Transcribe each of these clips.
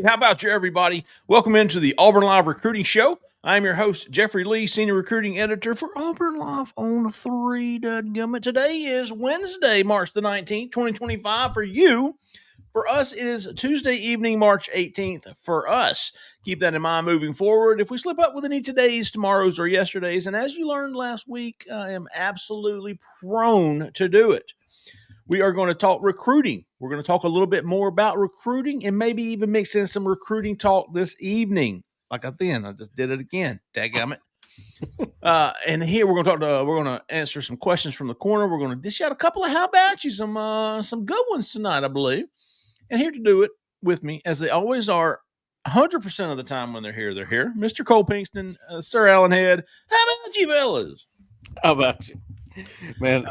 How about you, everybody? Welcome into the Auburn Live Recruiting Show. I'm your host, Jeffrey Lee, Senior Recruiting Editor for Auburn Live on 3. Today is Wednesday, March the 19th, 2025 for you. For us, it is Tuesday evening, March 18th for us. Keep that in mind moving forward. If we slip up with any todays, tomorrows, or yesterdays, and as you learned last week, I am absolutely prone to do it. We are going to talk recruiting. We're going to talk a little bit more about recruiting and maybe even mix in some recruiting talk this evening. I just did it again. Dadgummit. And here we're going to answer some questions from the corner. We're going to dish out a couple of how about you, some good ones tonight, I believe. And here to do it with me, as they always are, 100% of the time when they're here, Mr. Cole Pinkston, Sir Alan Head. How about you, fellas? How about you, man?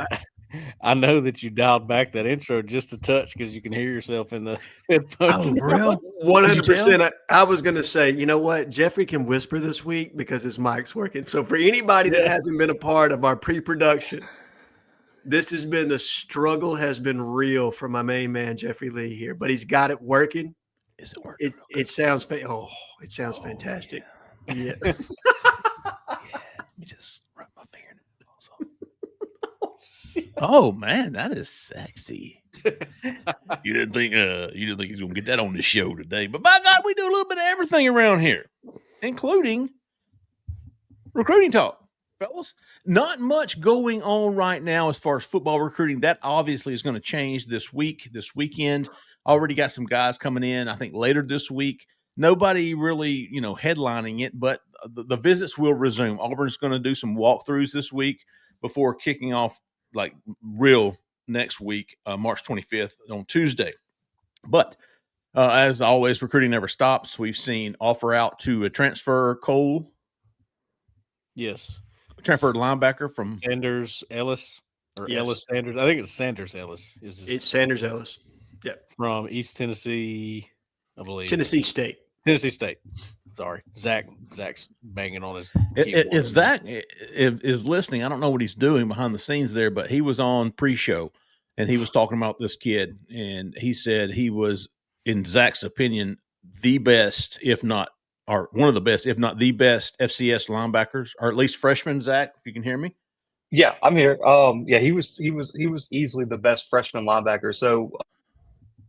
I know that you dialed back that intro just a touch because you can hear yourself in the headphones. Oh, real? 100%. I was going to say, you know what? Jeffrey can whisper this week because his mic's working. So for anybody that hasn't been a part of our pre-production, this has been the struggle has been real for my main man, Jeffrey Lee here, but he's got it working. Is it working? It sounds fantastic. Yeah. Let me just rub my fingernails. Oh man, that is sexy. You didn't think he's gonna get that on the show today, but by God, we do a little bit of everything around here, including recruiting talk, fellas. Not much going on right now as far as football recruiting. That obviously is going to change this weekend. Already got some guys coming in. I think later this week. Nobody really, headlining it, but the visits will resume. Auburn's going to do some walkthroughs this week before kicking off like real next week, March 25th on Tuesday. But as always, recruiting never stops. We've seen offer out to a transfer Cole. Yes. Transfer linebacker from Sanders Ellis or yes. Ellis Sanders. I think it's Sanders Ellis. It's Sanders Ellis. Yeah. From East Tennessee, I believe. Tennessee State. Sorry. Zach's banging on his keyboard. If Zach is listening, I don't know what he's doing behind the scenes there, but he was on pre-show and he was talking about this kid, and he said he was, in Zach's opinion, the best, if not, or one of the best, if not the best FCS linebackers, or at least freshman. Zach, if you can hear me. Yeah, I'm here. He was easily the best freshman linebacker. So,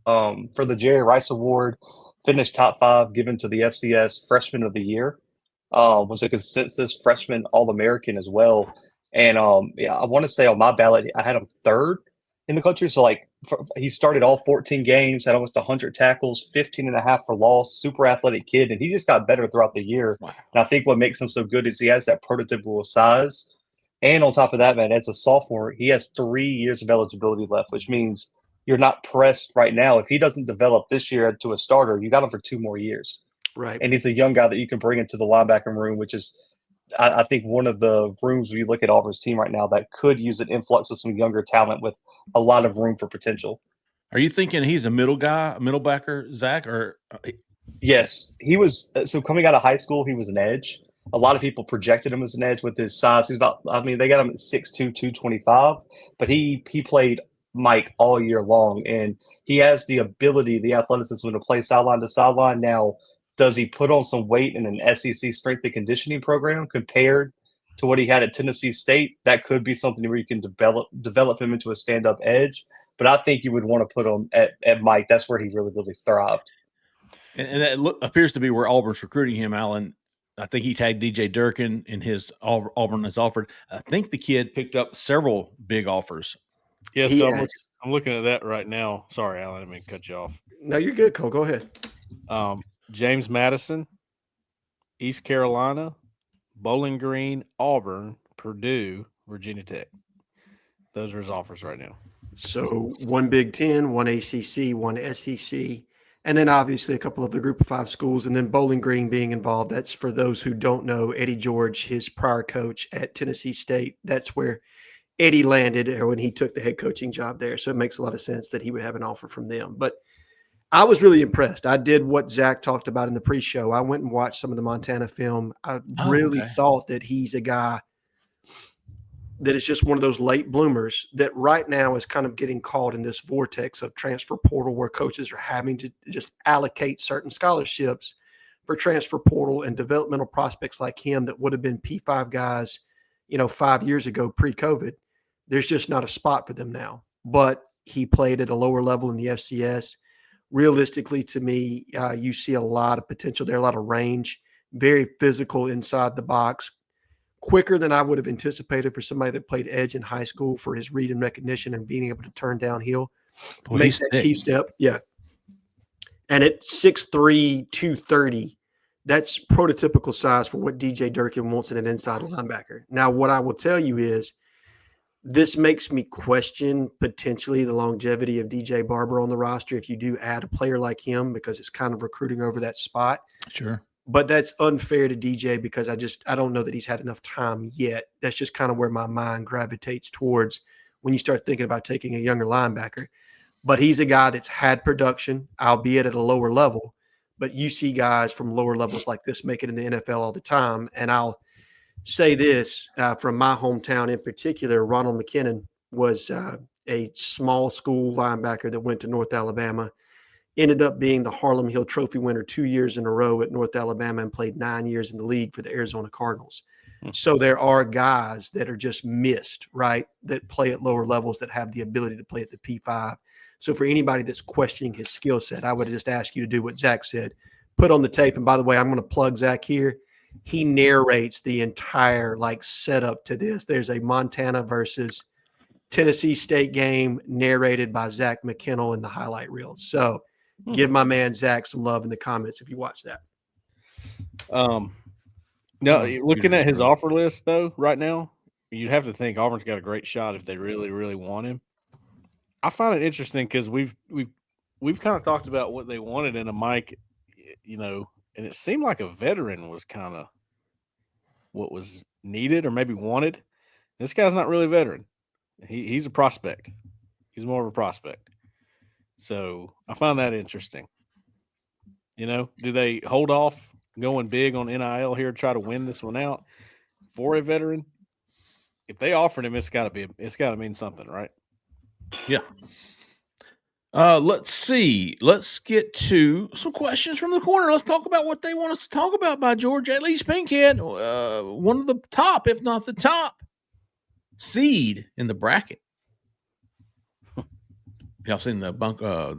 for the Jerry Rice Award, finished top 5 given to the FCS Freshman of the Year. Was a consensus freshman All-American as well. And I want to say on my ballot, I had him 3rd in the country. So he started all 14 games, had almost 100 tackles, 15.5 for loss, super athletic kid. And he just got better throughout the year. Wow. And I think what makes him so good is he has that prototypical size. And on top of that, man, as a sophomore, he has 3 years of eligibility left, which means you're not pressed right now. If he doesn't develop this year to a starter, you got him for 2 more years. Right. And he's a young guy that you can bring into the linebacker room, which is, I think, one of the rooms when you look at Auburn's team right now that could use an influx of some younger talent with a lot of room for potential. Are you thinking he's a middle backer, Zach? Or yes, he was. So coming out of high school, he was an edge. A lot of people projected him as an edge with his size. He's about, they got him at 6'2", 225, but he played Mike all year long, and he has the ability, the athleticism to play sideline to sideline. Now, does he put on some weight in an SEC strength and conditioning program compared to what he had at Tennessee State? That could be something where you can develop him into a stand-up edge. But I think you would want to put him at Mike. That's where he really, really thrived. And that appears to be where Auburn's recruiting him, Alan. I think he tagged DJ Durkin in his Auburn has offered. I think the kid picked up several big offers. Yes, yeah, so I'm looking at that right now. Sorry, Alan, I didn't mean to cut you off. No, you're good, Cole. Go ahead. James Madison, East Carolina, Bowling Green, Auburn, Purdue, Virginia Tech. Those are his offers right now. So 1 Big Ten, 1 ACC, 1 SEC, and then obviously a couple of the Group of 5 schools, and then Bowling Green being involved. That's for those who don't know, Eddie George, his prior coach at Tennessee State. That's where Eddie landed when he took the head coaching job there. So it makes a lot of sense that he would have an offer from them. But I was really impressed. I did what Zach talked about in the pre-show. I went and watched some of the Montana film. I really thought that he's a guy that is just one of those late bloomers that right now is kind of getting caught in this vortex of transfer portal where coaches are having to just allocate certain scholarships for transfer portal and developmental prospects like him that would have been P5 guys, 5 years ago pre-COVID. There's just not a spot for them now. But he played at a lower level in the FCS. Realistically, to me, you see a lot of potential there, a lot of range, very physical inside the box, quicker than I would have anticipated for somebody that played edge in high school for his read and recognition and being able to turn downhill, make that key step. Yeah. And at 6'3", 230, that's prototypical size for what DJ Durkin wants in an inside linebacker. Now, what I will tell you is this makes me question potentially the longevity of DJ Barber on the roster if you do add a player like him, because it's kind of recruiting over that spot. Sure. But that's unfair to DJ because I don't know that he's had enough time yet. That's just kind of where my mind gravitates towards when you start thinking about taking a younger linebacker. But he's a guy that's had production, albeit at a lower level. But you see guys from lower levels like this make it in the NFL all the time. And I'll say this from my hometown in particular, Ronald McKinnon was a small school linebacker that went to North Alabama. Ended up being the Harlem Hill Trophy winner 2 years in a row at North Alabama and played 9 years in the league for the Arizona Cardinals. So there are guys that are just missed, right, that play at lower levels that have the ability to play at the P5. So for anybody that's questioning his skill set, I would just ask you to do what Zach said. Put on the tape. And by the way, I'm going to plug Zach here. He narrates the entire setup to this. There's a Montana versus Tennessee State game narrated by Zach McKinnell in the highlight reel. So give my man Zach some love in the comments if you watch that. No, looking at his offer list though, right now, you'd have to think Auburn's got a great shot if they really, really want him. I find it interesting because we've kind of talked about what they wanted in a Mike, and it seemed like a veteran was kind of what was needed or maybe wanted. This guy's not really a veteran. He's a prospect. He's more of a prospect. So I find that interesting. Do they hold off going big on NIL here, try to win this one out for a veteran? If they offered him, it's got to mean something, right? Yeah. Let's see. Let's get to some questions from the corner. Let's talk about what they want us to talk about by George at least Pinkhead. One of the top, if not the top seed in the bracket. Y'all seen the bunker,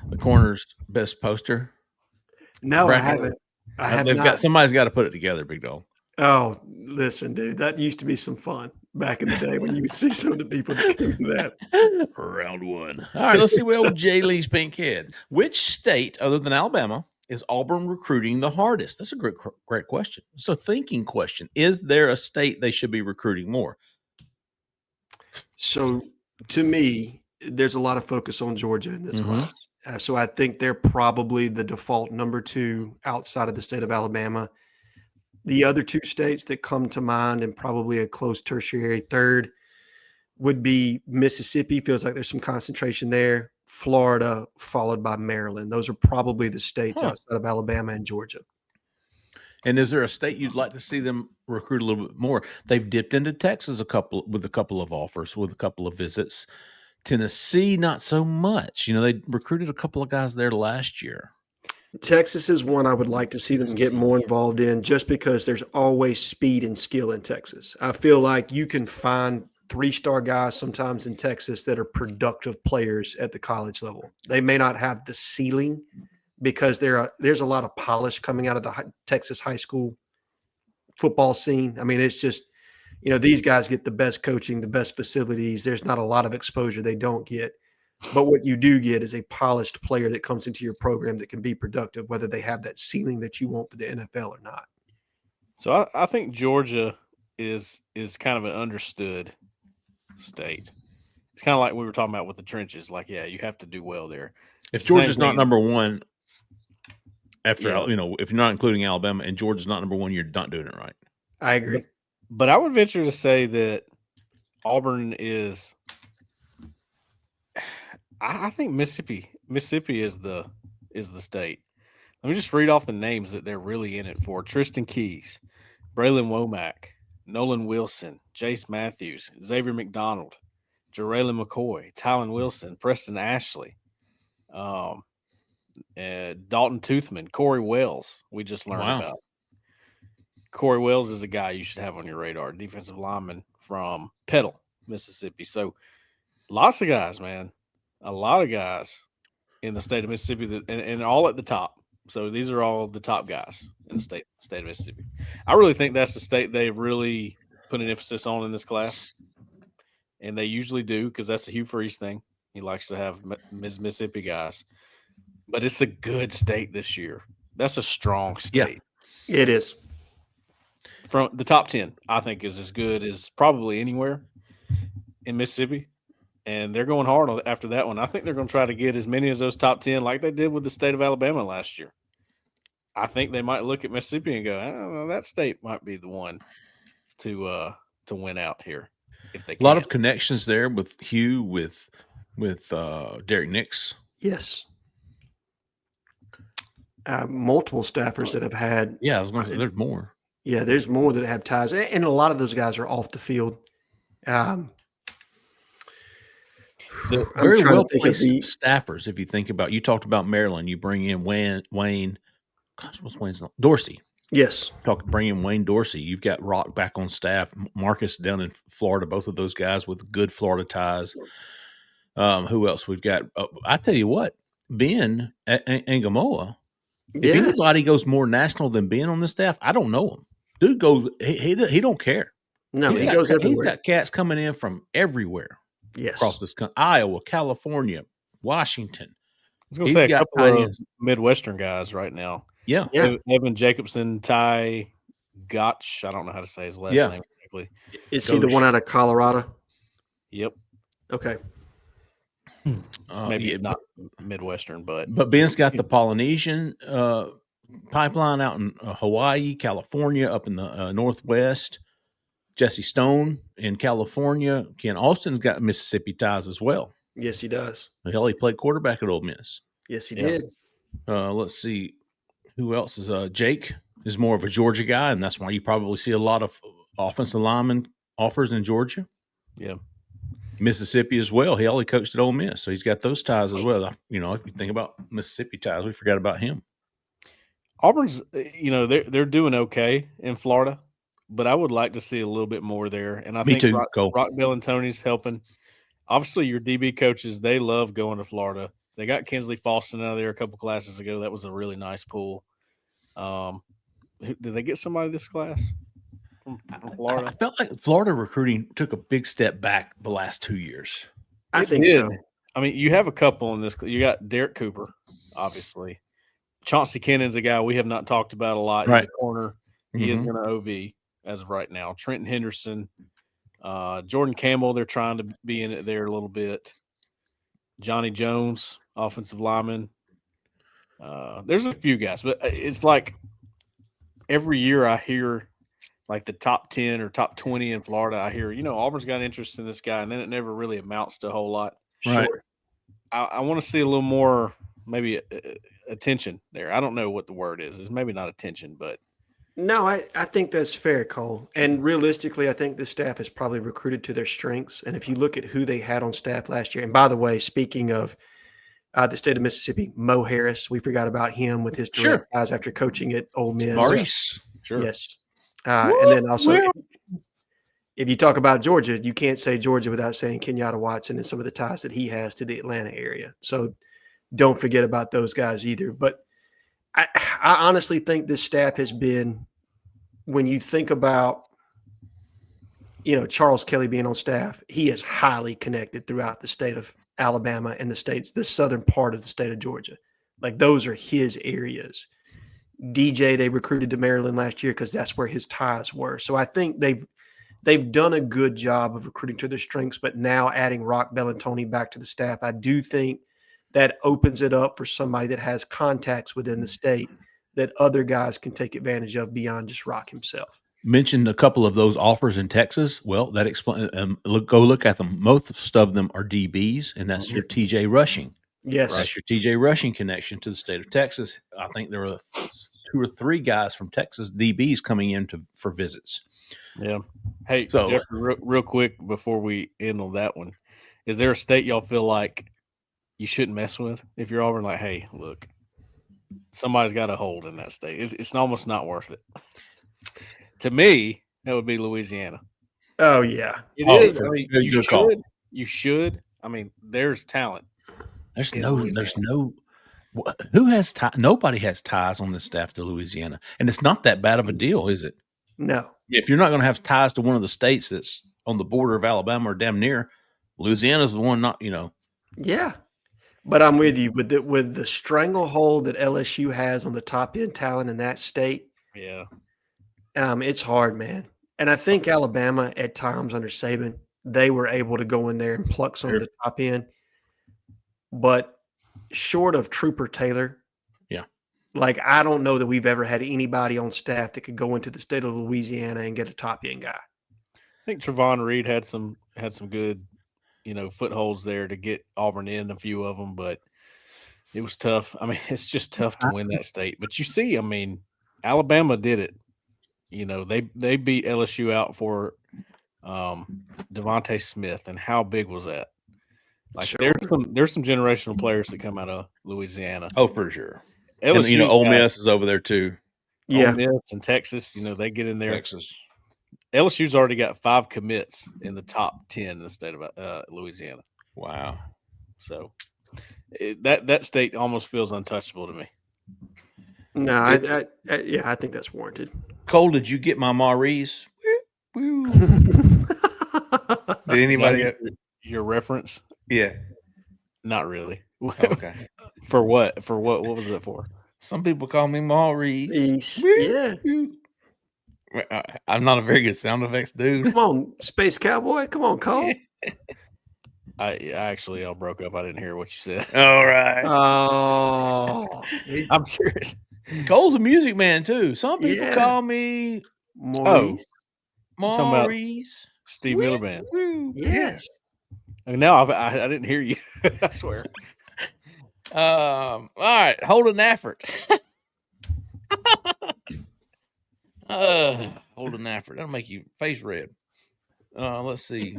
the corner's best poster? No, bracket? I haven't. Somebody's got to put it together, big dog. Oh, listen, dude, that used to be some fun back in the day when you would see some of the people that came to that. Round one. All right, let's see what old Jay Lee's Pinkhead. Which state, other than Alabama, is Auburn recruiting the hardest? That's a great question. It's a thinking question. Is there a state they should be recruiting more? So, to me, there's a lot of focus on Georgia in this class. So I think they're probably the default number 2 outside of the state of Alabama. The other 2 states that come to mind and probably a close tertiary third would be Mississippi. Feels like there's some concentration there. Florida, followed by Maryland. Those are probably the states outside of Alabama and Georgia. And is there a state you'd like to see them recruit a little bit more? They've dipped into Texas with a couple of offers, with a couple of visits. Tennessee, not so much. They recruited a couple of guys there last year. Texas is one I would like to see them get more involved in just because there's always speed and skill in Texas. I feel like you can find 3-star guys sometimes in Texas that are productive players at the college level. They may not have the ceiling because there's a lot of polish coming out of the Texas high school football scene. I mean, it's just, these guys get the best coaching, the best facilities. There's not a lot of exposure they don't get. But what you do get is a polished player that comes into your program that can be productive, whether they have that ceiling that you want for the NFL or not. So I think Georgia is kind of an understood state. It's kind of like we were talking about with the trenches. Like, yeah, you have to do well there. If Georgia's not number 1, if you're not including Alabama and Georgia's not number 1, you're not doing it right. I agree. But I would venture to say that Auburn is – I think Mississippi is the state. Let me just read off the names that they're really in it for. Tristan Keys, Braylon Womack, Nolan Wilson, Jace Matthews, Xavier McDonald, Jarrell McCoy, Tylen Wilson, Preston Ashley, Dalton Toothman, Corey Wells. We just learned Wow. about. Corey Wells is a guy you should have on your radar, defensive lineman from Petal, Mississippi. So lots of guys, man. A lot of guys in the state of Mississippi and all at the top. So these are all the top guys in the state of Mississippi. I really think that's the state they've really put an emphasis on in this class. And they usually do because that's a Hugh Freeze thing. He likes to have Mississippi guys. But it's a good state this year. That's a strong state. Yeah. It is. From the top 10, I think, is as good as probably anywhere in Mississippi. And they're going hard after that one. I think they're going to try to get as many as those top 10 like they did with the state of Alabama last year. I think they might look at Mississippi and go, I don't know, that state might be the one to win out here if they can. A lot of connections there with Hugh, with Derek Nix. Yes. Multiple staffers that have had. Yeah, I was going to say there's more. Yeah, there's more that have ties. And a lot of those guys are off the field. Very well placed staffers. If you think about, you talked about Maryland, you bring in Wayne. Gosh, what's Wayne's name? Dorsey. Yes. Bring in Wayne Dorsey. You've got Rock back on staff. Marcus down in Florida. Both of those guys with good Florida ties. Who else? We've got. I tell you what, Ben Angamoa. If anybody goes more national than Ben on the staff, I don't know him. Dude goes. He don't care. No, he goes everywhere. He's got cats coming in from everywhere. Yes. Across this country, Iowa, California, Washington. I was going to say a couple of Midwestern guys right now. Yeah. Evan Jacobson, Ty Gotch. I don't know how to say his last name correctly. Is he the one out of Colorado? Yep. Okay. Maybe not Midwestern, but Ben's got the Polynesian pipeline out in Hawaii, California, up in the Northwest. Jesse Stone in California. Ken Austin's got Mississippi ties as well. Yes, he does. Hell, he played quarterback at Ole Miss. Yes, he did. Let's see. Who else is Jake is more of a Georgia guy, and that's why you probably see a lot of offensive lineman offers in Georgia. Yeah. Mississippi as well. He only coached at Ole Miss, so he's got those ties as well. You know, if you think about Mississippi ties, we forgot about him. Auburn's, they're doing okay in Florida, but I would like to see a little bit more there. And I think Rock Bellantoni's helping. Obviously, your DB coaches, they love going to Florida. They got Kinsley Faustin out of there a couple classes ago. That was a really nice pool. Did they get somebody this class from Florida? I felt like Florida recruiting took a big step back the last 2 years. I think so. I mean, you have a couple in this. You got Derek Cooper, obviously. Chauncey Kennon's a guy we have not talked about a lot. He's a corner. He is going to OV as of right now. Trenton Henderson, Jordan Campbell, they're trying to be in it there a little bit. Johnny Jones, offensive lineman. There's a few guys, but it's like every year I hear like the top 10 or top 20 in Florida. I hear, Auburn's got interest in this guy, and then it never really amounts to a whole lot. Right. Sure. I want to see a little more maybe attention there. I don't know what the word is. It's maybe not attention, but. No, I think that's fair, Cole. And realistically, I think the staff has probably recruited to their strengths. And if you look at who they had on staff last year, and by the way, speaking of the state of Mississippi, Mo Harris, we forgot about him with his direct ties after coaching at Ole Miss. Maurice. Sure. Yes. And then also, if you talk about Georgia, you can't say Georgia without saying Kenyatta Watson and some of the ties that he has to the Atlanta area. So don't forget about those guys either. But I honestly think this staff has been, when you think about, Charles Kelly being on staff, he is highly connected throughout the state of Alabama and the southern part of the state of Georgia. Like those are his areas. DJ, they recruited to Maryland last year because that's where his ties were. So I think they've done a good job of recruiting to their strengths, but now adding Rock Bellantoni back to the staff, I do think that opens it up for somebody that has contacts within the state that other guys can take advantage of beyond just Rock himself. Mentioned a couple of those offers in Texas. Well, that explains. Go look at them. Most of them are DBs, and that's your TJ Rushing. Yes, that's your TJ Rushing connection to the state of Texas. I think there were 2 or 3 guys from Texas DBs coming in for visits. Yeah. Hey, So Jeffrey, real quick before we end on that one, is there a state y'all feel like you shouldn't mess with if you're Auburn? Like, hey, look, somebody's got a hold in that state. It's almost not worth it. To me, that would be Louisiana. Oh yeah, It is. I mean, good call. You should. I mean, there's talent. There's in no Louisiana. who has nobody has ties on this staff to Louisiana, and it's not that bad of a deal, is it? no. If you're not going to have ties to one of the states that's on the border of Alabama or damn near, Louisiana's the one not, Yeah, but I'm with you with the stranglehold that LSU has on the top end talent in that state. Yeah. It's hard, man. And I think Alabama at times under Saban, they were able to go in there and pluck some of the top end. But short of Trooper Taylor, Yeah. Like I don't know that we've ever had anybody on staff that could go into the state of Louisiana and get a top end guy. I think Trevon Reed had some good, footholds there to get Auburn in, a few of them, but it was tough. I mean, it's just tough to win that state. But you see, I mean, Alabama did it. They beat LSU out for Devontae Smith, and how big was that? Like Sure. there's some generational players that come out of Louisiana. Oh, for sure. LSU, And Ole Miss is over there too. Yeah. Ole Miss and Texas, they get in there. Texas. LSU's already got 5 commits in the top 10 in the state of Louisiana. Wow. So that state almost feels untouchable to me. No, I think that's warranted. Cole, did you get my Maurice? Woo. Did anybody? Your reference? Yeah. Not really. Okay. For what? For what? What was it for? Some people call me Maurice. Yeah. I'm not a very good sound effects dude. Come on, Space Cowboy. Come on, Cole. I broke up. I didn't hear what you said. All right. Oh, I'm serious. Cole's a music man too. Some people call me Maurice. Maurice. Steve Miller Band. Yes. And now I didn't hear you. I swear. All right, hold an effort. Hold an effort. That'll make you face red. Let's see.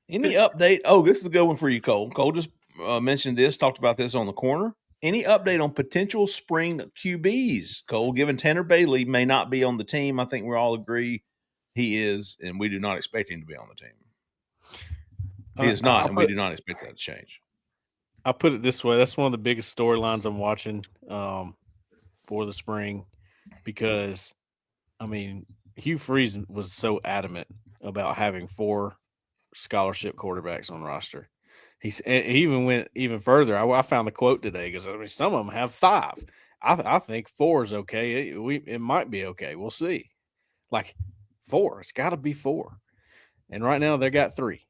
Any update? Oh, this is a good one for you, Cole. Cole just mentioned this, talked about this on the corner. Any update on potential spring QBs, Cole, given Tanner Bailey may not be on the team? I think we all agree he is, and we do not expect him to be on the team. He is not, and we do not expect that to change. I'll put it this way. That's one of the biggest storylines I'm watching for the spring because, I mean, Hugh Freeze was so adamant about having 4 scholarship quarterbacks on roster. He even went even further. I found the quote today because I mean some of them have 5. I think 4 is okay. It might be okay. We'll see. Like 4, it's got to be 4. And right now they got 3.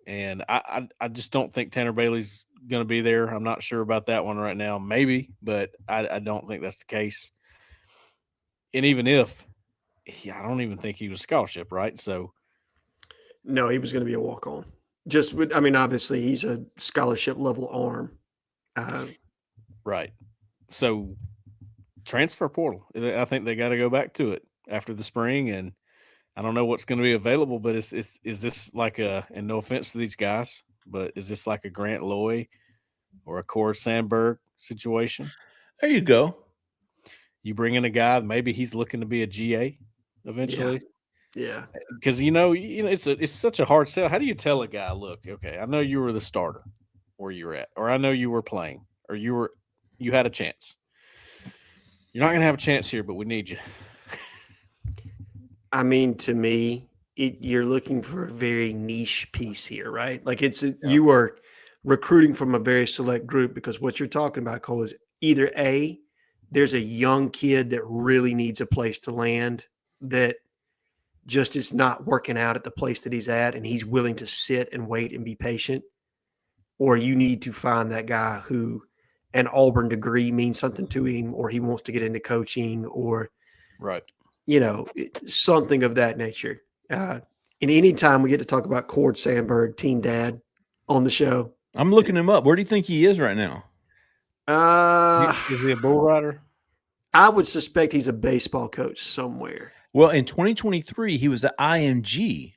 And I just don't think Tanner Bailey's going to be there. I'm not sure about that one right now. Maybe, but I don't think that's the case. And even if, I don't even think he was scholarship, right? So. No, he was going to be a walk-on. Obviously he's a scholarship level arm. Right. So transfer portal. I think they got to go back to it after the spring, and I don't know what's going to be available, but is this like and no offense to these guys, but is this like a Grant Loy or a Cord Sandberg situation? There you go. You bring in a guy, maybe he's looking to be a GA eventually. Yeah. Because it's such a hard sell. How do you tell a guy, look, okay, I know you were the starter where you were at, or I know you were playing, or you had a chance. You're not going to have a chance here, but we need you. I mean, to me, you're looking for a very niche piece here, right? Like you are recruiting from a very select group because what you're talking about, Cole, is either A, there's a young kid that really needs a place to land that just is not working out at the place that he's at, and he's willing to sit and wait and be patient, or you need to find that guy who an Auburn degree means something to him, or he wants to get into coaching, or right. Something of that nature. And anytime we get to talk about Cord Sandberg, team dad, on the show, I'm looking him up. Where do you think he is right now? Is he a bull rider? I would suspect he's a baseball coach somewhere. Well, in 2023, he was at IMG.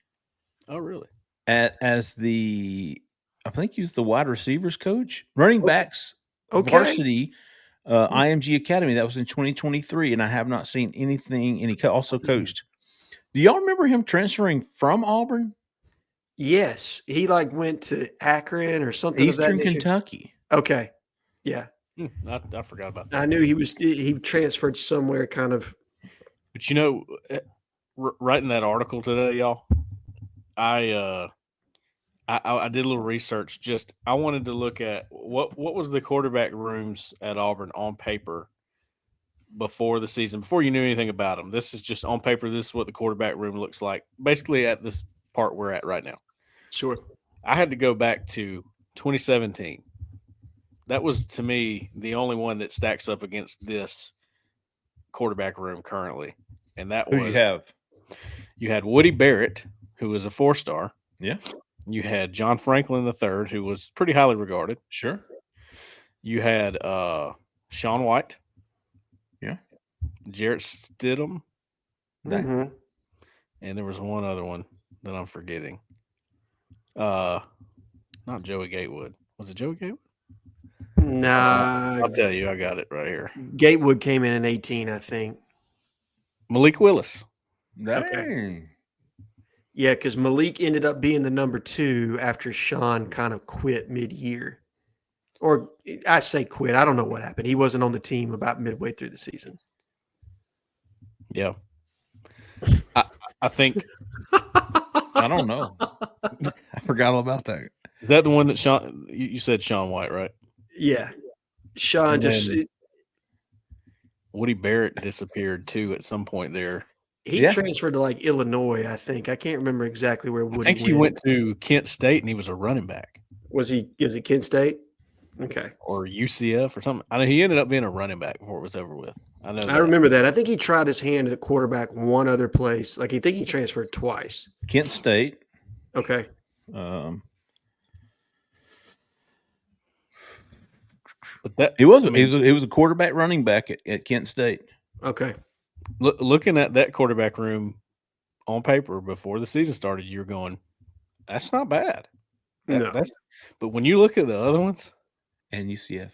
Oh, really? I think he was the wide receivers coach, running backs, varsity, IMG Academy. That was in 2023, and I have not seen anything. And he also coached. Do y'all remember him transferring from Auburn? Yes, he went to Akron or something Eastern of that nature. Kentucky. Okay, yeah, I forgot about that. I knew he transferred somewhere, kind of. But writing that article today, y'all, I did a little research. I wanted to look at what was the quarterback rooms at Auburn on paper before the season, before you knew anything about them. This is just on paper. This is what the quarterback room looks like, basically at this part we're at right now. Sure. I had to go back to 2017. That was, to me, the only one that stacks up against this quarterback room currently. And that Who'd was, you have? You had Woody Barrett, who was a 4-star. Yeah. You had John Franklin III, who was pretty highly regarded. Sure. You had Sean White. Yeah. Jarrett Stidham. Mm-hmm. And there was one other one that I'm forgetting. Not Joey Gatewood. Was it Joey Gatewood? Nah. I'll tell you. I got it right here. Gatewood came in 18, I think. Malik Willis. Dang. Okay. Yeah, because Malik ended up being the number 2 after Sean kind of quit mid-year. Or I say quit. I don't know what happened. He wasn't on the team about midway through the season. Yeah. I think. I don't know. I forgot all about that. Is that the one that Sean? You said Sean White, right? Yeah. Sean And just. Woody Barrett disappeared too at some point there. He transferred to Illinois, I think. I can't remember exactly where Woody I think he went to Kent State and he was a running back. Was he Kent State? Okay. Or UCF or something. I know he ended up being a running back before it was over with. I know. I remember that. I think he tried his hand at a quarterback one other place. I think he transferred twice. Kent State. Okay. But he was a quarterback running back at Kent State. Okay. Looking at that quarterback room on paper before the season started, you're going, that's not bad. No. But when you look at the other ones, and UCF,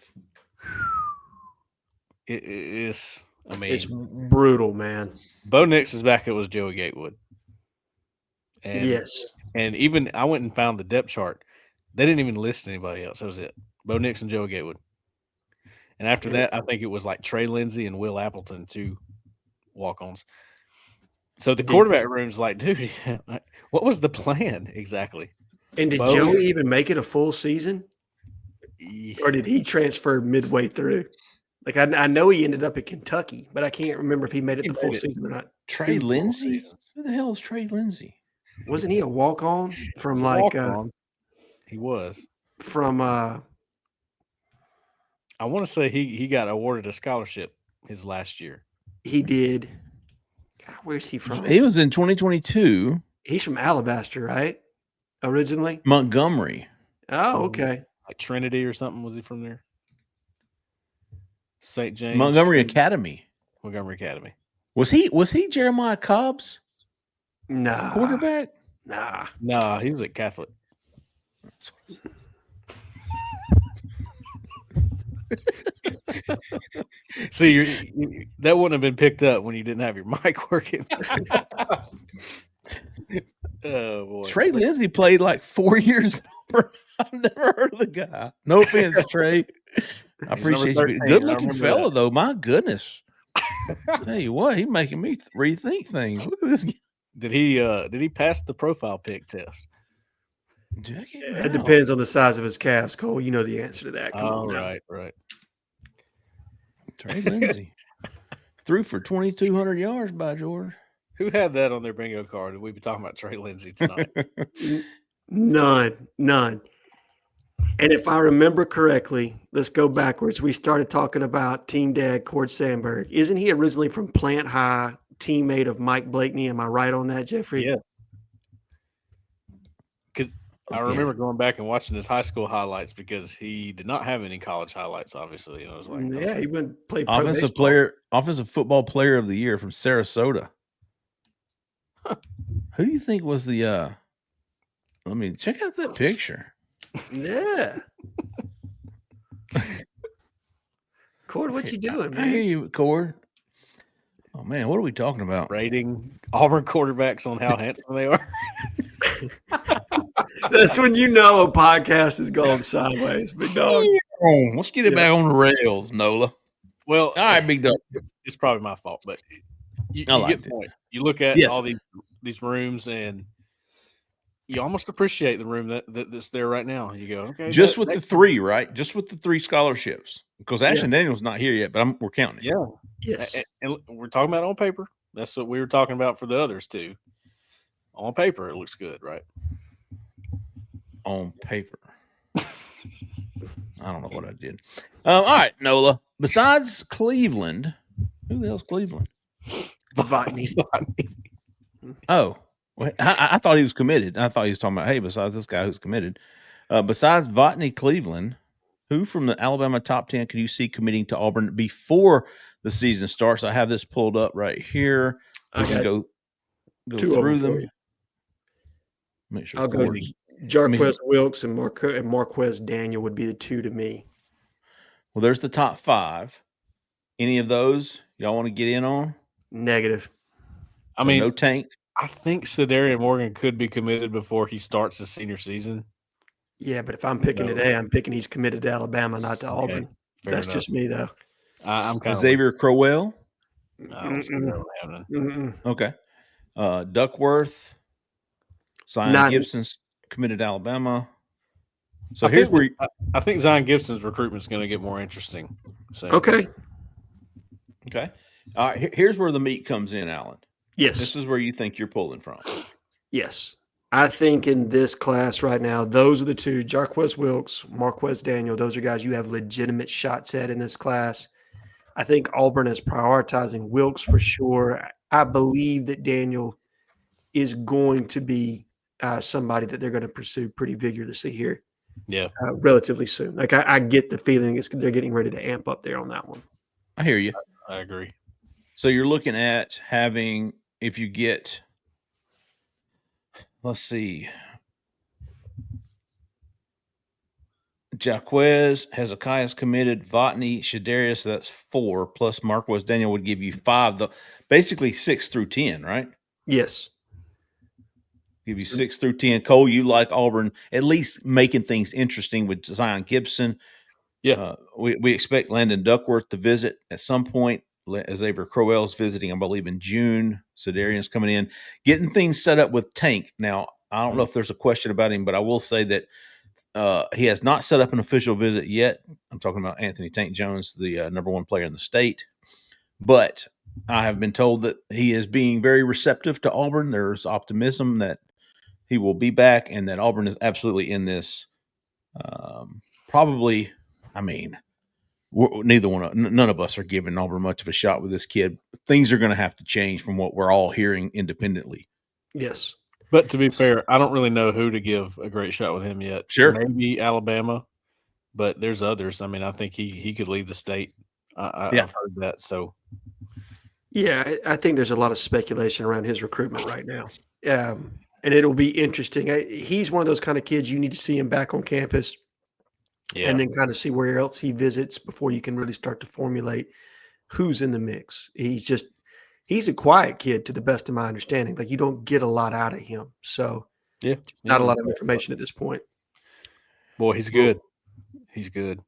it's brutal, man. Bo Nix is back. It was Joey Gatewood. And, yes. And even I went and found the depth chart. They didn't even list anybody else. That was it. Bo Nix and Joey Gatewood. And after that, I think it was Trey Lindsey and Will Appleton, 2 walk-ons. So the quarterback room's dude, what was the plan exactly? And did Joey even make it a full season? Or did he transfer midway through? I know he ended up at Kentucky, but I can't remember if he made it the full season or not. Trey Lindsey? Who the hell is Trey Lindsey? Wasn't he a walk-on from he was. From I want to say he got awarded a scholarship his last year. He did. God, where's he from? He was in 2022. He's from Alabaster, right? Originally? Montgomery. Oh, okay. Trinity or something. Was he from there? St. James. Montgomery Academy. Montgomery Academy. Was he Jeremiah Cobb's quarterback? Nah, he was at Catholic. See, that wouldn't have been picked up when you didn't have your mic working. Oh boy! Trey Lindsey played 4 years. I've never heard of the guy. No offense, Trey. I appreciate you. Good-looking fella, though. My goodness. Tell you what, he's making me rethink things. Look at this guy. Did he pass the profile pick test? It depends on the size of his calves, Cole. You know the answer to that. Right. Trey Lindsey threw for 2,200 yards by George. Who had that on their bingo card? We've been talking about Trey Lindsey tonight. None. And if I remember correctly, let's go backwards. We started talking about team dad, Cord Sandberg. Isn't he originally from Plant High, teammate of Mike Blakeney? Am I right on that, Jeffrey? Yeah. Because I remember going back and watching his high school highlights because he did not have any college highlights, obviously. And I was like, yeah, he went play pro offensive baseball. offensive football player of the year from Sarasota. Who do you think was the? Let me check out that picture. Yeah. Cord, what you doing, man? I hear you, Cord. Oh man, what are we talking about? rating Auburn quarterbacks on how handsome they are. That's when you know a podcast is going sideways, big dog. Let's get it back on the rails, Nola. Well, All right, big dog. it's probably my fault, but you I get liked the it. point. You look at Yes. all these rooms, and you almost appreciate the room that's there right now. You go, okay, Just with the three, right? Just with the 3 scholarships. Because Ashton Daniel's not here yet, but we're counting it. yeah, Yes. and we're talking about on paper. That's what we were talking about for the others too. On paper, it looks good, right? On paper. I don't know what I did. All right, Nola. Besides Cleveland, who the hell's Cleveland? Botany. Oh, well, I thought he was committed. I thought he was talking about, hey, besides this guy who's committed. Besides Botany Cleveland, who from the Alabama top 10 can you see committing to Auburn before the season starts? I have this pulled up right here. We can go through them. Make sure I'll go Jarquez Wilkes and Marquez Daniel would be the 2 to me. Well, there's the top 5. Any of those y'all want to get in on? Negative. I mean, no Tank. I think Cederian Morgan could be committed before he starts his senior season. Yeah, but if I'm picking today, I'm picking he's committed to Alabama, not to Auburn. That's enough. Just me, though. I'm kind of Xavier Crowell. Okay. Duckworth. Zion Gibson's committed to Alabama. So here's where I think Zion Gibson's recruitment is going to get more interesting. So. Okay. All right. Here's where the meat comes in, Alan. Yes. This is where you think you're pulling from. Yes. I think in this class right now, those are the 2, Jarquez Wilkes, Marquez Daniel. Those are guys you have legitimate shots at in this class. I think Auburn is prioritizing Wilkes for sure. I believe that Daniel is going to be somebody that they're going to pursue pretty vigorously here. Yeah. Relatively soon. Like I get the feeling they're getting ready to amp up there on that one. I hear you. I agree. So you're looking at having, if you get, let's see, Jaquez, Hezekiah's committed, Votany, Shadarius, so that's 4, plus Marquez Daniel would give you 5, basically 6 through 10, right? Yes. Give you 6 through 10. Cole, you like Auburn at least making things interesting with Zion Gibson. Yeah. We expect Landon Duckworth to visit at some point. Xavier Crowell's visiting, I believe, in June. Cedarian's coming in. Getting things set up with Tank. Now, I don't know if there's a question about him, but I will say that he has not set up an official visit yet. I'm talking about Anthony Tank Jones, the number 1 player in the state. But I have been told that he is being very receptive to Auburn. There's optimism that he will be back and that Auburn is absolutely in this. Probably, I mean, none of us are giving Auburn much of a shot with this kid. Things are going to have to change from what we're all hearing independently. Yes. But to be fair, I don't really know who to give a great shot with him yet. Sure. Maybe Alabama, but there's others. I mean, I think he could lead the state. I've heard that. So, yeah, I think there's a lot of speculation around his recruitment right now. And it'll be interesting. He's one of those kind of kids you need to see him back on campus and then kind of see where else he visits before you can really start to formulate who's in the mix. He's a quiet kid to the best of my understanding. Like you don't get a lot out of him. So not a lot of information at this point. Boy, he's good. He's good.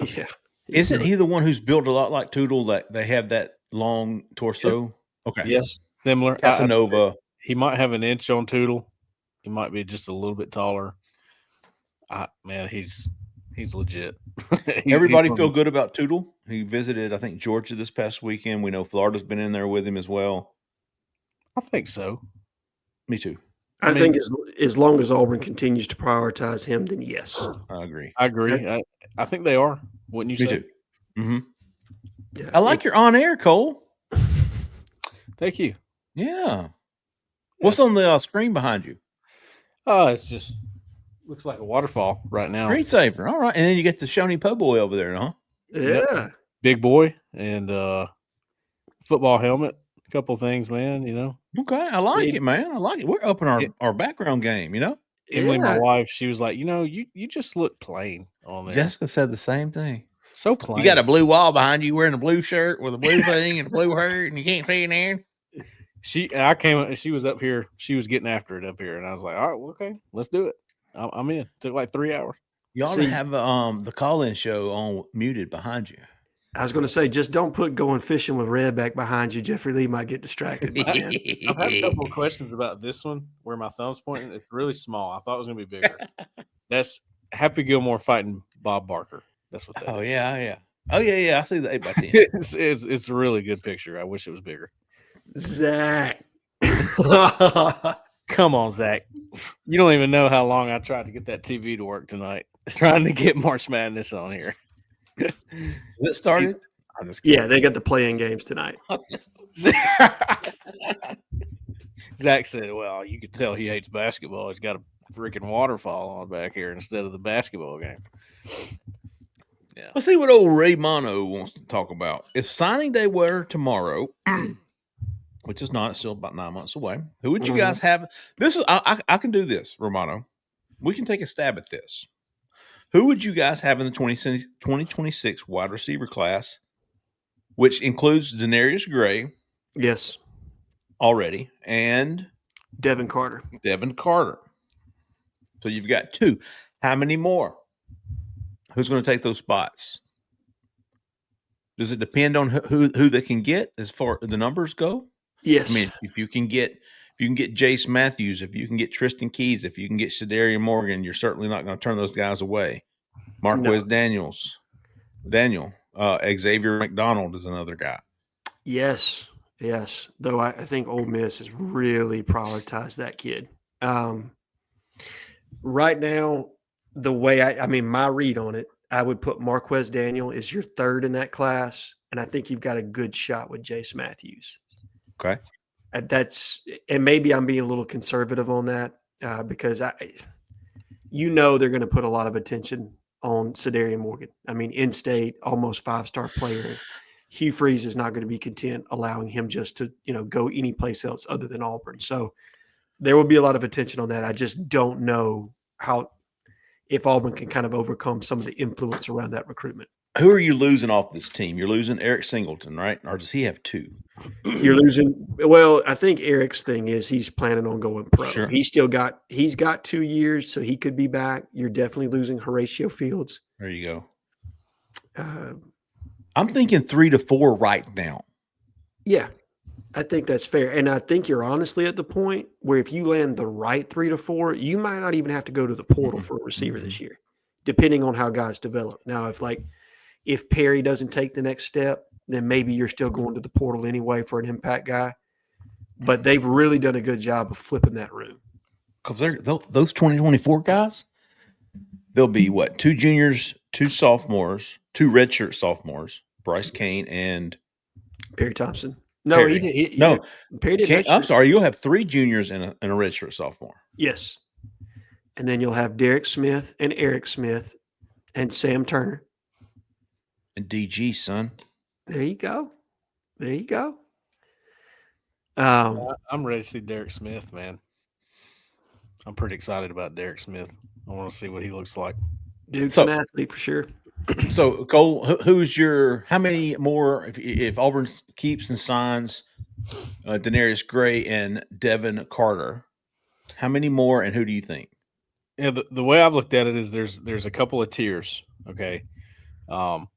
Yeah. Isn't he the one who's built a lot like Tootle, that they have that long torso? Yep. Okay. Yes. Similar. Casanova. He might have an inch on Tootle. He might be just a little bit taller. Man, he's legit. Everybody feel good about Tootle. He visited, I think, Georgia this past weekend. We know Florida's been in there with him as well. I think so. Me too. I think as long as Auburn continues to prioritize him, then yes. I agree. I think they are. Wouldn't you say? Me too. Mm-hmm. Yeah. I like your on-air, Cole. Thank you. Yeah. What's on the screen behind you? Oh, it's just Looks like a waterfall right now. Screensaver. All right. And then you get the Shawnee Po' Boy over there, huh? Yeah. Yep. Big boy and football helmet. A couple things, man. You know. Okay. I like it, man. I like it. We're upping our background game, you know? Emily, my wife, she was like, you just look plain on there. Jessica said the same thing. So plain. You got a blue wall behind you wearing a blue shirt with a blue thing and a blue shirt, and you can't see in there. I came. She was up here. She was getting after it up here, and I was like, all right, well, okay, let's do it. I'm in. It took like 3 hours. You ought to have the call-in show on muted behind you. I was going to say, just don't put going fishing with Redback behind you. Jeffrey Lee might get distracted by that. I've had a couple of questions about this one where my thumb's pointing. It's really small. I thought it was going to be bigger. That's Happy Gilmore fighting Bob Barker. That's what that is. Yeah. Oh, yeah. I see the 8x10. It's a really good picture. I wish it was bigger. Zach. Come on, Zach. You don't even know how long I tried to get that TV to work tonight. Trying to get March Madness on here. Is it started? Yeah, they got the play-in games tonight. Zach said, well, you could tell he hates basketball. He's got a freaking waterfall on back here instead of the basketball game. Yeah. Let's see what old Ray Mono wants to talk about. If signing day were tomorrow, which is not, it's still about 9 months away, who would you guys have? This is I can do this, Romano. We can take a stab at this. Who would you guys have in the 2026 wide receiver class, which includes Denarius Gray? Yes. Already. And Devin Carter. So you've got 2. How many more? Who's going to take those spots? Does it depend on who they can get as far as the numbers go? Yes. I mean, if you can get Jace Matthews, if you can get Tristan Keys, if you can get Cederian Morgan, you're certainly not going to turn those guys away. Marquez Daniel, Xavier McDonald is another guy. Yes. Though I think Ole Miss has really prioritized that kid. Right now, the way I mean, my read on it, I would put Marquez Daniel as your third in that class, and I think you've got a good shot with Jace Matthews. Okay. And maybe I'm being a little conservative on that because they're going to put a lot of attention on Cederian Morgan. I mean, in-state, almost 5-star player. Hugh Freeze is not going to be content allowing him just to, go any place else other than Auburn. So there will be a lot of attention on that. I just don't know if Auburn can kind of overcome some of the influence around that recruitment. Who are you losing off this team? You're losing Eric Singleton, right? Or does he have 2? You're losing. Well, I think Eric's thing is he's planning on going pro. Sure. He's got 2 years, so he could be back. You're definitely losing Horatio Fields. There you go. I'm thinking 3 to 4 right now. Yeah, I think that's fair. And I think you're honestly at the point where if you land the right 3 to 4, you might not even have to go to the portal for a receiver this year, depending on how guys develop. Now, if Perry doesn't take the next step, then maybe you're still going to the portal anyway for an impact guy. But they've really done a good job of flipping that room. Because those 2024 guys, there'll be 2 juniors, 2 sophomores, 2 redshirt sophomores, Bryce Kane and Perry Thompson. No, Perry. Perry didn't. I'm sorry, you'll have 3 juniors and a redshirt sophomore. Yes. And then you'll have Derek Smith and Eric Smith and Sam Turner. And DG, son. There you go. I'm ready to see Derek Smith, man. I'm pretty excited about Derek Smith. I want to see what he looks like. Duke's an athlete for sure. So, Cole, how many more, if Auburn keeps and signs Denarius Gray and Devin Carter, how many more and who do you think? Yeah, the way I've looked at it is there's a couple of tiers, okay? So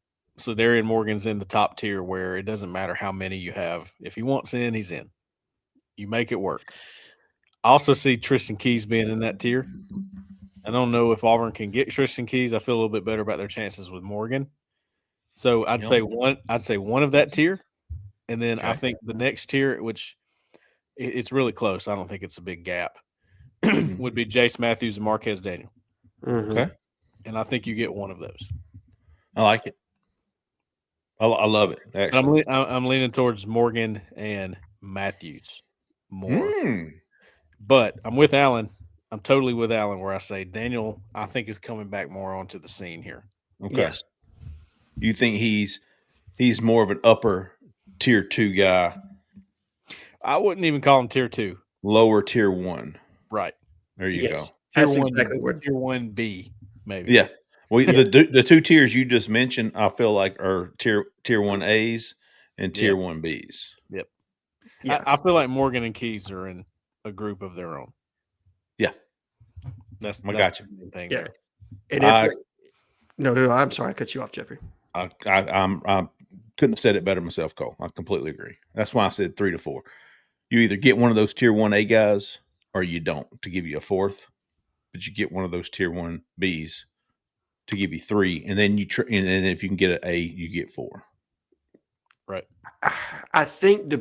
Cederian Morgan's in the top tier where it doesn't matter how many you have. If he wants in, he's in. You make it work. I also see Tristan Keys being in that tier. I don't know if Auburn can get Tristan Keys. I feel a little bit better about their chances with Morgan. So I'd say one of that tier. And then I think the next tier, which it's really close, I don't think it's a big gap, would be Jace Matthews and Marquez Daniel. Mm-hmm. Okay. And I think you get one of those. I like it. I love it. Actually. I'm leaning towards Morgan and Matthews more. But I'm with Alan. I'm totally with Alan where I say Daniel, I think, is coming back more onto the scene here. Okay. Yes. You think he's more of an upper tier 2 guy, I wouldn't even call him tier 2. lower tier 1. Right. There you Yes. go. That's Tier 1, exactly what. tier 1B, maybe. Yeah. Well, Yeah. the two tiers you just mentioned, I feel like are tier 1As and tier 1Bs. Yep. Yeah. I feel like Morgan and Keys are in a group of their own. Yeah. That's got you. the main thing Yeah. there. And if no, I'm sorry, I cut you off, Jeffrey. I couldn't have said it better myself, Cole. I completely agree. That's why I said 3 to 4. You either get one of those tier 1A guys or you don't, to give you a fourth, but you get one of those tier 1Bs to give you 3, and then and then if you can get an A, you get 4. Right. I think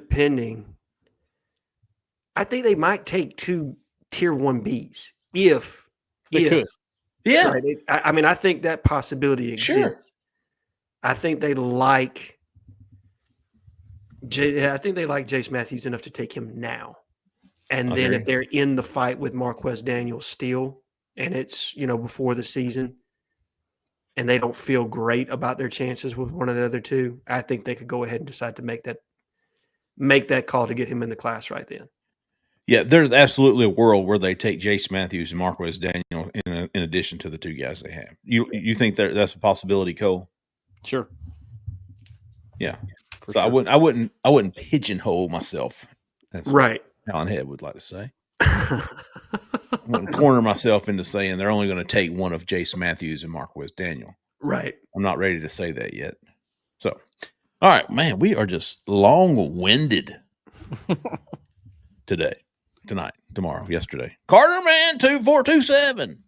I think they might take 2 tier 1Bs if They could. Yeah. Right. I mean, I think that possibility exists. Sure. I think they like Jace Matthews enough to take him now. And then if they're in the fight with Marquez Daniels still, and it's, before the season, and they don't feel great about their chances with one of the other two, I think they could go ahead and decide to make that call to get him in the class right then. Yeah, there's absolutely a world where they take Jace Matthews and Marquez Daniel in addition to the 2 guys they have. You think that's a possibility, Cole? Sure. Yeah. For So sure. I wouldn't pigeonhole myself. That's right. what Alan Head would like to say. I wouldn't corner myself into saying they're only going to take one of Jace Matthews and Marquez Daniel. Right. I'm not ready to say that yet. So, all right, man, we are just long-winded today, tonight, tomorrow, yesterday. Carter Man 2427.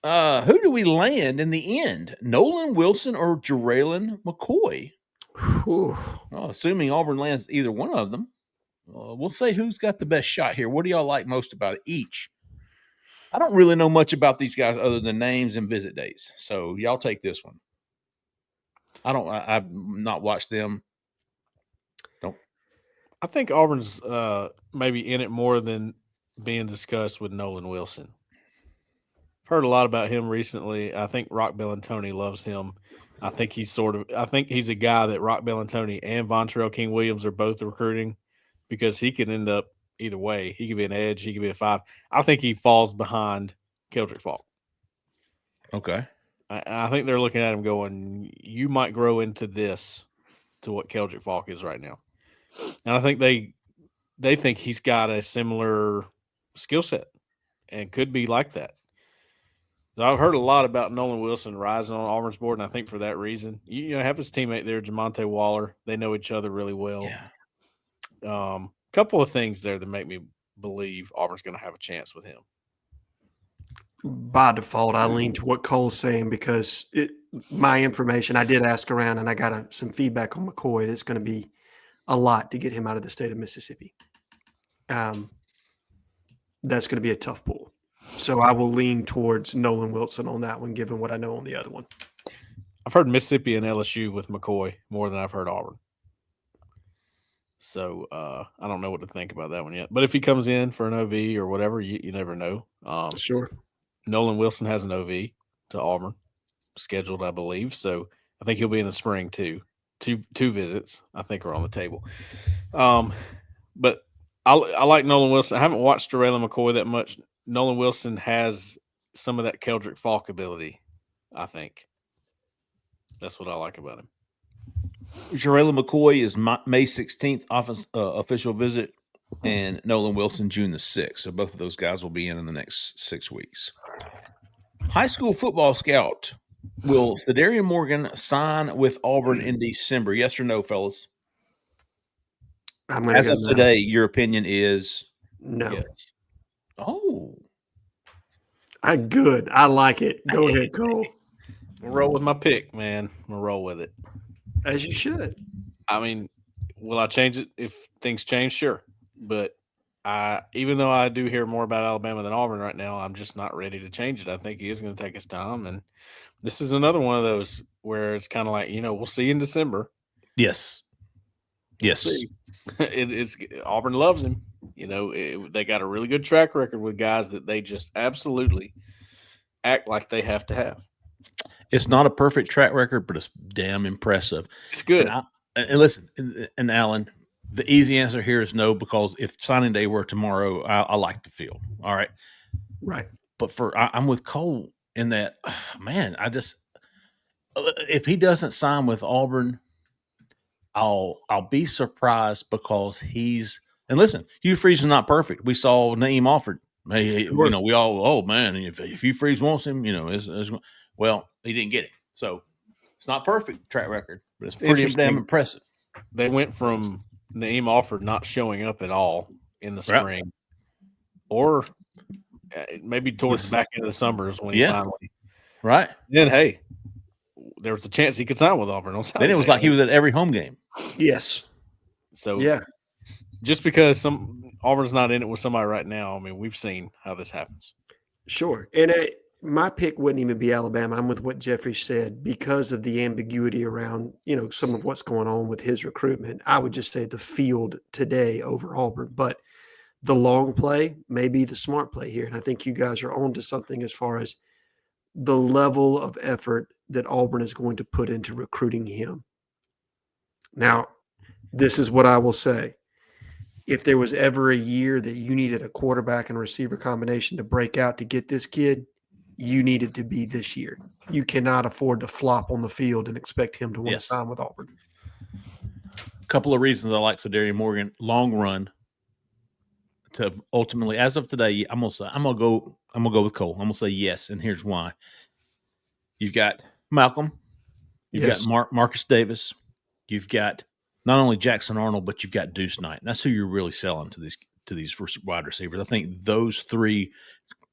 Who do we land in the end? Nolan Wilson or Jarrellin McCoy? Well, assuming Auburn lands either one of them, we'll say who's got the best shot here. What do y'all like most about each? I don't really know much about these guys other than names and visit dates. So y'all take this one. I've not watched them. I think Auburn's maybe in it more than being discussed with Nolan Wilson. I've heard a lot about him recently. I think Rock Bellantoni loves him. I think he's a guy that Rock Bellantoni and Vontrell King Williams are both recruiting because he can end up either way. He could be an edge. He could be a 5. I think he falls behind Keldrick Falk. Okay. I think they're looking at him going, you might grow into this to what Keldrick Falk is right now. And I think they think he's got a similar skill set and could be like that. So I've heard a lot about Nolan Wilson rising on Auburn's board, and I think for that reason, have his teammate there, Jamonte Waller. They know each other really well. Yeah. Couple of things there that make me believe Auburn's going to have a chance with him. By default, I lean to what Cole's saying because my information, I did ask around and I got some feedback on McCoy. It's going to be a lot to get him out of the state of Mississippi. That's going to be a tough pull. So I will lean towards Nolan Wilson on that one, given what I know on the other one. I've heard Mississippi and LSU with McCoy more than I've heard Auburn. So I don't know what to think about that one yet. But if he comes in for an OV or whatever, you never know. Sure. Nolan Wilson has an OV to Auburn scheduled, I believe. So I think he'll be in the spring too. Two visits, I think, are on the table. But I like Nolan Wilson. I haven't watched Jarrellin McCoy that much. Nolan Wilson has some of that Keldrick Falk ability, I think. That's what I like about him. Jarrellin McCoy is May 16th official visit, and Nolan Wilson June the 6th. So both of those guys will be in the next 6 weeks. High school football scout. Will Cederian Morgan sign with Auburn in December? Yes or no, fellas? As of today, your opinion is no. Yes. Oh. Good. I like it. Go ahead, Cole. We'll roll with my pick, man. We'll roll with it. As you should. I mean, will I change it if things change? Sure. But even though I do hear more about Alabama than Auburn right now, I'm just not ready to change it. I think he is going to take his time. And this is another one of those where it's kind of like, we'll see in December. Yes. Yes. Auburn loves him. You know, they got a really good track record with guys that they just absolutely act like they have to have. It's not a perfect track record, but it's damn impressive. It's good. And listen, and Alan, the easy answer here is no, because if signing day were tomorrow, I like the field. All right. Right. But I'm with Cole in that, man, if he doesn't sign with Auburn, I'll be surprised, because and listen, Hugh Freeze is not perfect. We saw Naeem Offord. Hey, Sure. you know, we all, oh man, if Hugh Freeze wants him, you know, well, he didn't get it. So it's not perfect track record, but it's pretty damn impressive. They went from Naeem Offord not showing up at all in the spring, or maybe towards the back end of the summer is when he finally. Right. Then, hey, there was a chance he could sign with Auburn. Then it was like he was at every home game. Yes. So, just because Auburn's not in it with somebody right now, I mean, we've seen how this happens. Sure. And my pick wouldn't even be Alabama. I'm with what Jeffrey said, because of the ambiguity around, you know, some of what's going on with his recruitment. I would just say the field today over Auburn, but the long play may be the smart play here. And I think you guys are on to something as far as the level of effort that Auburn is going to put into recruiting him. Now, this is what I will say. If there was ever a year that you needed a quarterback and receiver combination to break out to get this kid, you need it to be this year. You cannot afford to flop on the field and expect him to want to sign with Auburn. A couple of reasons I like Cederian Morgan long run. To ultimately, as of today, I'm gonna go with Cole. I'm gonna say yes, and here's why. You've got Malcolm, you've got Marcus Davis, you've got not only Jackson Arnold, but you've got Deuce Knight. And that's who you're really selling to these wide receivers. I think those three,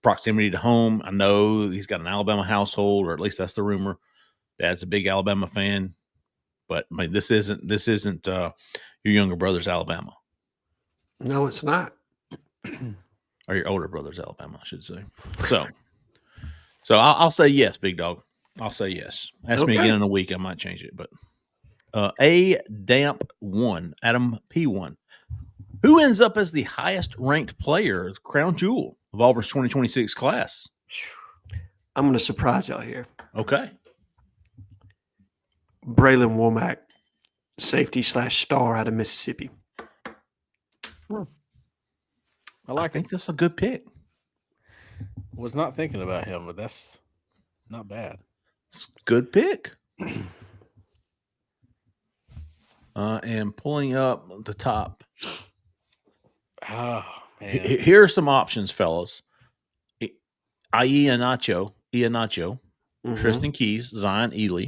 proximity to home. I know he's got an Alabama household, or at least that's the rumor. Dad's a big Alabama fan, but I mean, this isn't your younger brother's Alabama. No, it's not. Or your older brother's Alabama, I should say. So I'll say yes, big dog. I'll say yes. Ask me again in a week, I might change it. But A Damp 1, Adam P1. Who ends up as the highest ranked player, crown jewel of Auburn's 2026 class? I'm going to surprise y'all here. Okay. Braylon Womack, safety / star out of Mississippi. I think that's a good pick. Was not thinking about him, but that's not bad. It's a good pick. And pulling up the top. Oh, man. Here are some options, fellas. Iheanacho, Tristan Keys, Zion Ely,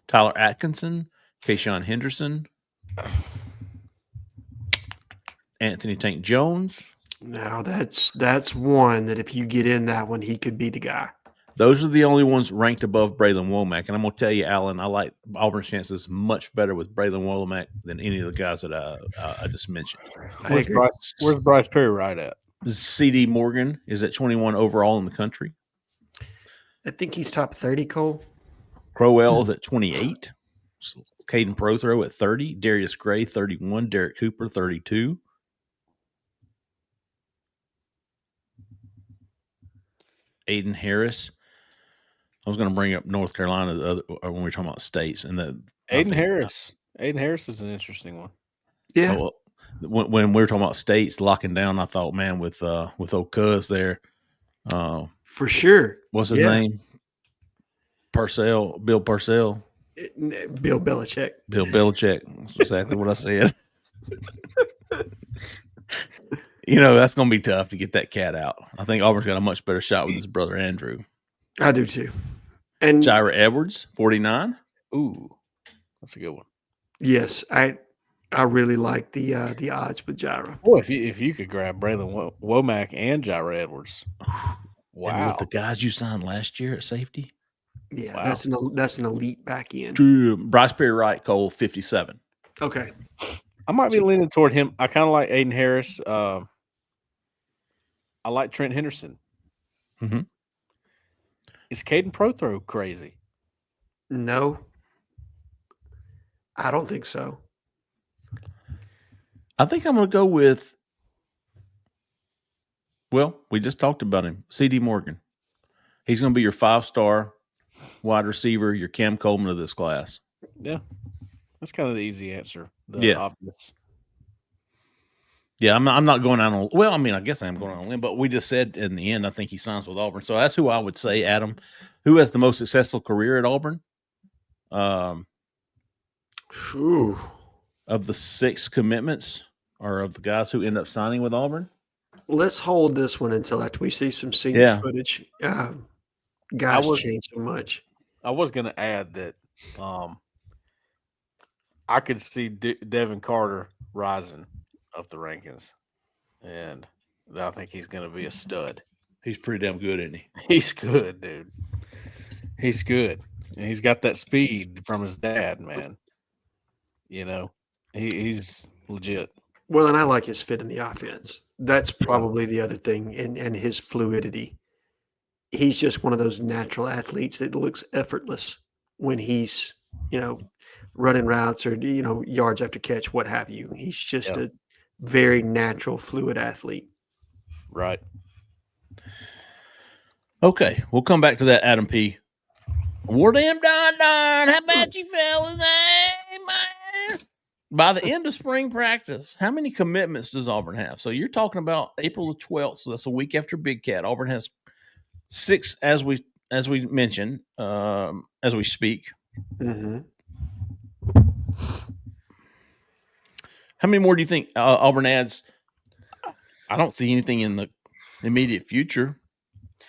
Tyler Atkinson, Kayshawn Henderson, Anthony Tank Jones. Now that's one that if you get in that one, he could be the guy. Those are the only ones ranked above Braylon Womack. And I'm going to tell you, Alan, I like Auburn's chances much better with Braylon Womack than any of the guys that I just mentioned. Where's Bryce Perry right at? Cederian Morgan is at 21 overall in the country. I think he's top 30, Cole. Crowell is at 28. Caden Prothrow at 30. Darius Gray, 31. Derek Cooper, 32. Aiden Harris. I was going to bring up North Carolina when we were talking about states. And Aiden Harris is an interesting one. Yeah. Oh, well, when we were talking about states locking down, I thought, man, with old Cuz there. For sure. What's his name? Bill Parcell. Bill Belichick. Bill Belichick. That's exactly what I said. You know, that's going to be tough to get that cat out. I think Auburn's got a much better shot with his brother Andrew. I do too. And Jira Edwards, 49. Ooh, that's a good one. Yes, I really like the odds with Jira. Boy, if you could grab Braylon Womack and Jira Edwards, wow! And with the guys you signed last year at safety, yeah, wow. That's an elite back end. Bryce Perry Wright, Cole, 57. Okay, I might be leaning toward him. I kind of like Aiden Harris. I like Trent Henderson. Mm-hmm. Is Caden Prothrow crazy? No, I don't think so. I think I'm going to go with, well, we just talked about him, Cederian Morgan. He's going to be your 5-star wide receiver, your Cam Coleman of this class. Yeah. That's kind of the easy answer. Yeah. Obvious. Yeah, I'm not going out on. Well, I mean, I guess I am going on a limb, but we just said in the end, I think he signs with Auburn. So that's who I would say, Adam. Who has the most successful career at Auburn? Of the 6 commitments, or of the guys who end up signing with Auburn. Let's hold this one until after we see some senior footage. Guys change so much. I was going to add that I could see Devin Carter rising up the rankings, and I think he's going to be a stud. He's pretty damn good, isn't he? He's good, dude. He's good. And he's got that speed from his dad, man. You know, he's legit. Well, and I like his fit in the offense. That's probably the other thing, and his fluidity. He's just one of those natural athletes that looks effortless when he's, running routes or, yards after catch, what have you. He's just a very natural, fluid athlete. Right. Okay, we'll come back to that, Adam P. War damn Don. How about you fellas? Hey, man. By the end of spring practice, how many commitments does Auburn have? So you're talking about April the 12th, so that's a week after Big Cat. Auburn has 6 as we mentioned, as we speak. Mm-hmm. How many more do you think Auburn adds? I don't see anything in the immediate future.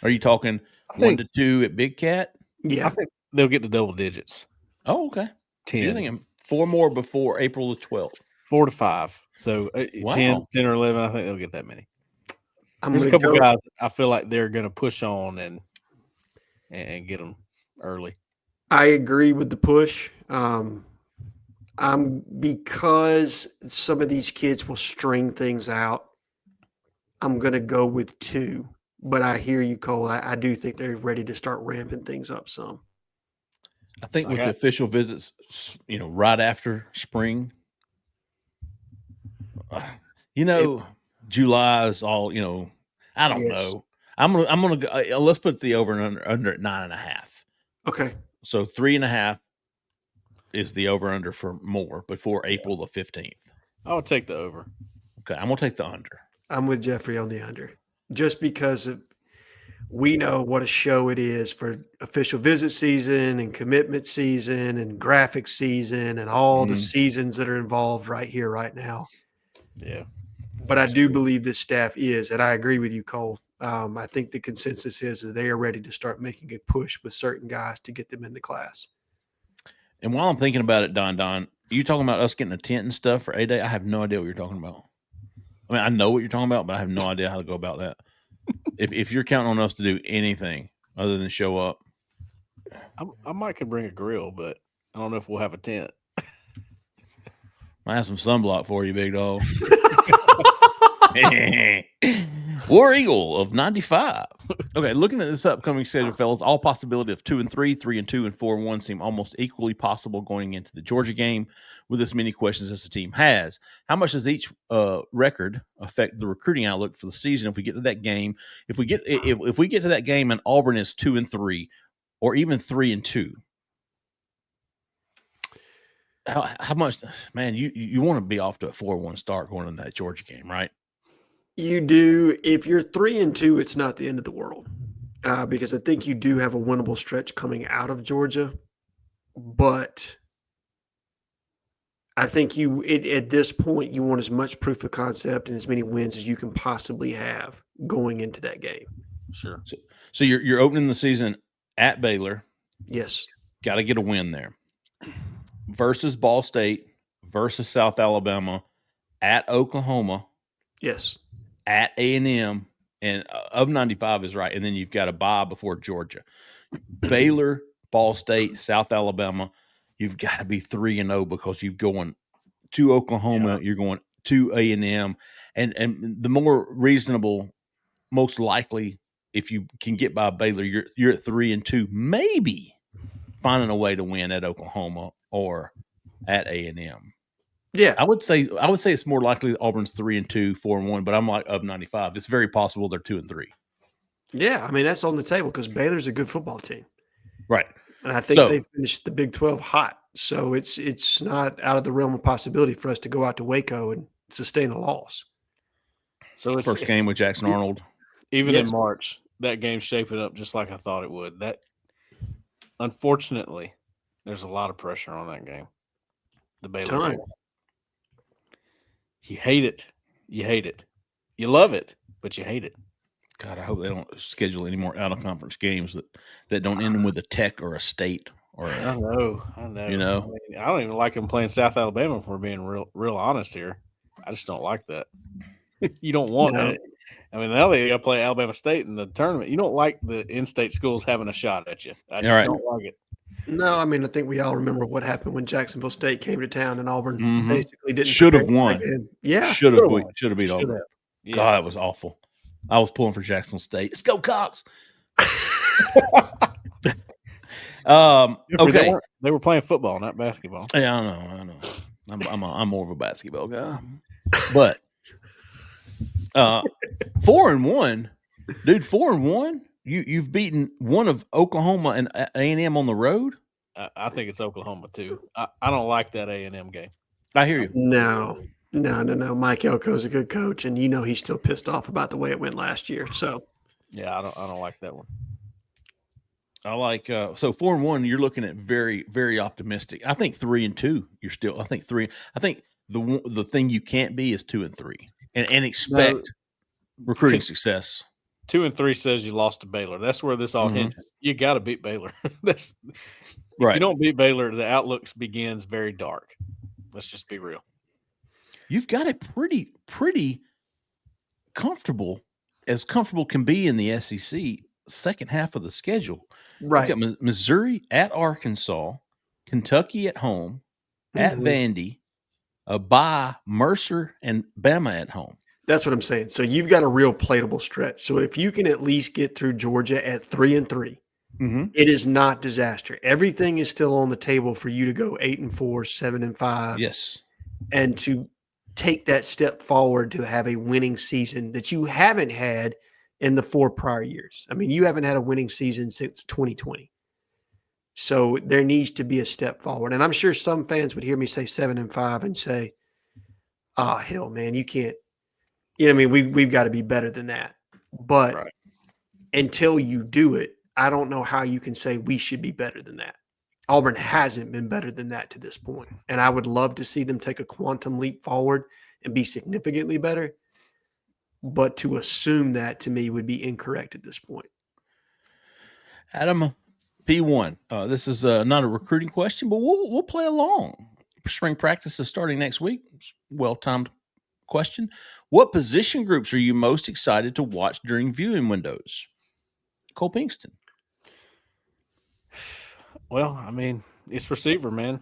Are you talking 1 to 2 at Big Cat? Yeah. I think they'll get to double digits. Oh, okay. 10. You're thinking 4 more before April the 12th. 4 to 5. So 10 or 11, I think they'll get that many. There's a couple guys I feel like they're going to push on and get them early. I agree with the push. Because some of these kids will string things out, I'm going to go with 2. But I hear you, Cole. I do think they're ready to start ramping things up some. I think with the official visits, right after spring, July is all, I don't know. I'm gonna go, let's put the over and under at 9.5. Okay. So 3.5 is the over under for more before April the 15th. I would take the over. Okay, I'm gonna take the under. I'm with Jeffrey on the under, just because we know what a show it is for official visit season and commitment season and graphic season and all the seasons that are involved right here, right now. Yeah. But I do believe this staff is, and I agree with you, Cole. I think the consensus is that they are ready to start making a push with certain guys to get them in the class. And while I'm thinking about it, Don, are you talking about us getting a tent and stuff for A-Day? I have no idea what you're talking about. I mean, I know what you're talking about, but I have no idea how to go about that. If you're counting on us to do anything other than show up, I might could bring a grill, but I don't know if we'll have a tent. I have some sunblock for you, big dog. War Eagle of 95. Okay, looking at this upcoming schedule, fellas, all possibility of 2 and 3, 3 and 2, and 4 and 1 seem almost equally possible going into the Georgia game with as many questions as the team has. How much does each record affect the recruiting outlook for the season if we get to that game? If we get to that game and Auburn is 2 and 3, or even 3 and 2, how much, man? You want to be off to a 4-1 start going into that Georgia game, right? You do. If you're 3 and 2, it's not the end of the world, because I think you do have a winnable stretch coming out of Georgia. But I think at this point, you want as much proof of concept and as many wins as you can possibly have going into that game. Sure. So you're opening the season at Baylor. Yes. Got to get a win there. Versus Ball State, versus South Alabama, at Oklahoma. Yes. At A&M, and of 95 is right. And then you've got a bye before Georgia. Baylor, Ball State, South Alabama, you've got to be 3-0 because you're going to Oklahoma, you're going to A&M. And the more reasonable, most likely, if you can get by Baylor, you're at 3-2, maybe finding a way to win at Oklahoma or at A&M. Yeah. I would say it's more likely that Auburn's 3-2, 4-1, but I'm like of 95. It's very possible they're 2-3. Yeah, I mean, that's on the table because Baylor's a good football team. Right. And I think So they finished the Big 12 hot. So it's not out of the realm of possibility for us to go out to Waco and sustain a loss. So it's first game with Jackson Arnold. even Yes. in March, that game's shaping up just like I thought it would. That unfortunately, there's a lot of pressure on that game. The Baylor Ton. game. You hate it. You hate it. You love it, but you hate it. God, I hope they don't schedule any more out of conference games that don't end them with a Tech or a State or I know. You know? I mean, I don't even like them playing South Alabama. If we're being real honest here, I just don't like that. You don't want No. that. I mean, now they got to play Alabama State in the tournament. You don't like the in-state schools having a shot at you. I just right. don't like it. No, I mean, I think we all remember what happened when Jacksonville State came to town and Auburn Mhm. basically didn't Should have prepare won. back then. Yeah. Should have won. beat Should Auburn. have. Yes. God, that was awful. I was pulling for Jacksonville State. Let's go, Cox. Okay. They were playing football, not basketball. Yeah, I know. I'm more of a basketball guy, but 4-1, dude. 4-1. You've beaten one of Oklahoma and A&M on the road. I think it's Oklahoma too. I don't like that A&M game. I hear you. No. Mike Elko's a good coach, and he's still pissed off about the way it went last year. So yeah, I don't like that one. I like so 4-1. You're looking at very, very optimistic. I think 3-2. You're still. I think the thing you can't be is 2-3 and expect recruiting success. 2-3 says you lost to Baylor. That's where this all hinges. You got to beat Baylor. If you don't beat Baylor, the outlook begins very dark. Let's just be real. You've got a pretty comfortable can be in the SEC second half of the schedule. right. You've got Missouri at Arkansas, Kentucky at home, at Vandy, by Mercer and Bama at home. That's what I'm saying. So you've got a real playable stretch. So if you can at least get through Georgia at 3-3, it is not disaster. Everything is still on the table for you to go 8-4, 7-5. Yes. And to take that step forward to have a winning season that you haven't had in the 4 prior years. I mean, you haven't had a winning season since 2020. So there needs to be a step forward. And I'm sure some fans would hear me say 7-5 and say, hell, man, you can't. I mean, we've got to be better than that. But until you do it, I don't know how you can say we should be better than that. Auburn hasn't been better than that to this point. And I would love to see them take a quantum leap forward and be significantly better. But to assume that, to me, would be incorrect at this point. Adam, P1. This is not a recruiting question, but we'll play along. Spring practice is starting next week. Well-timed question. What position groups are you most excited to watch during viewing windows? Cole Pinkston. Well, I mean, it's receiver, man.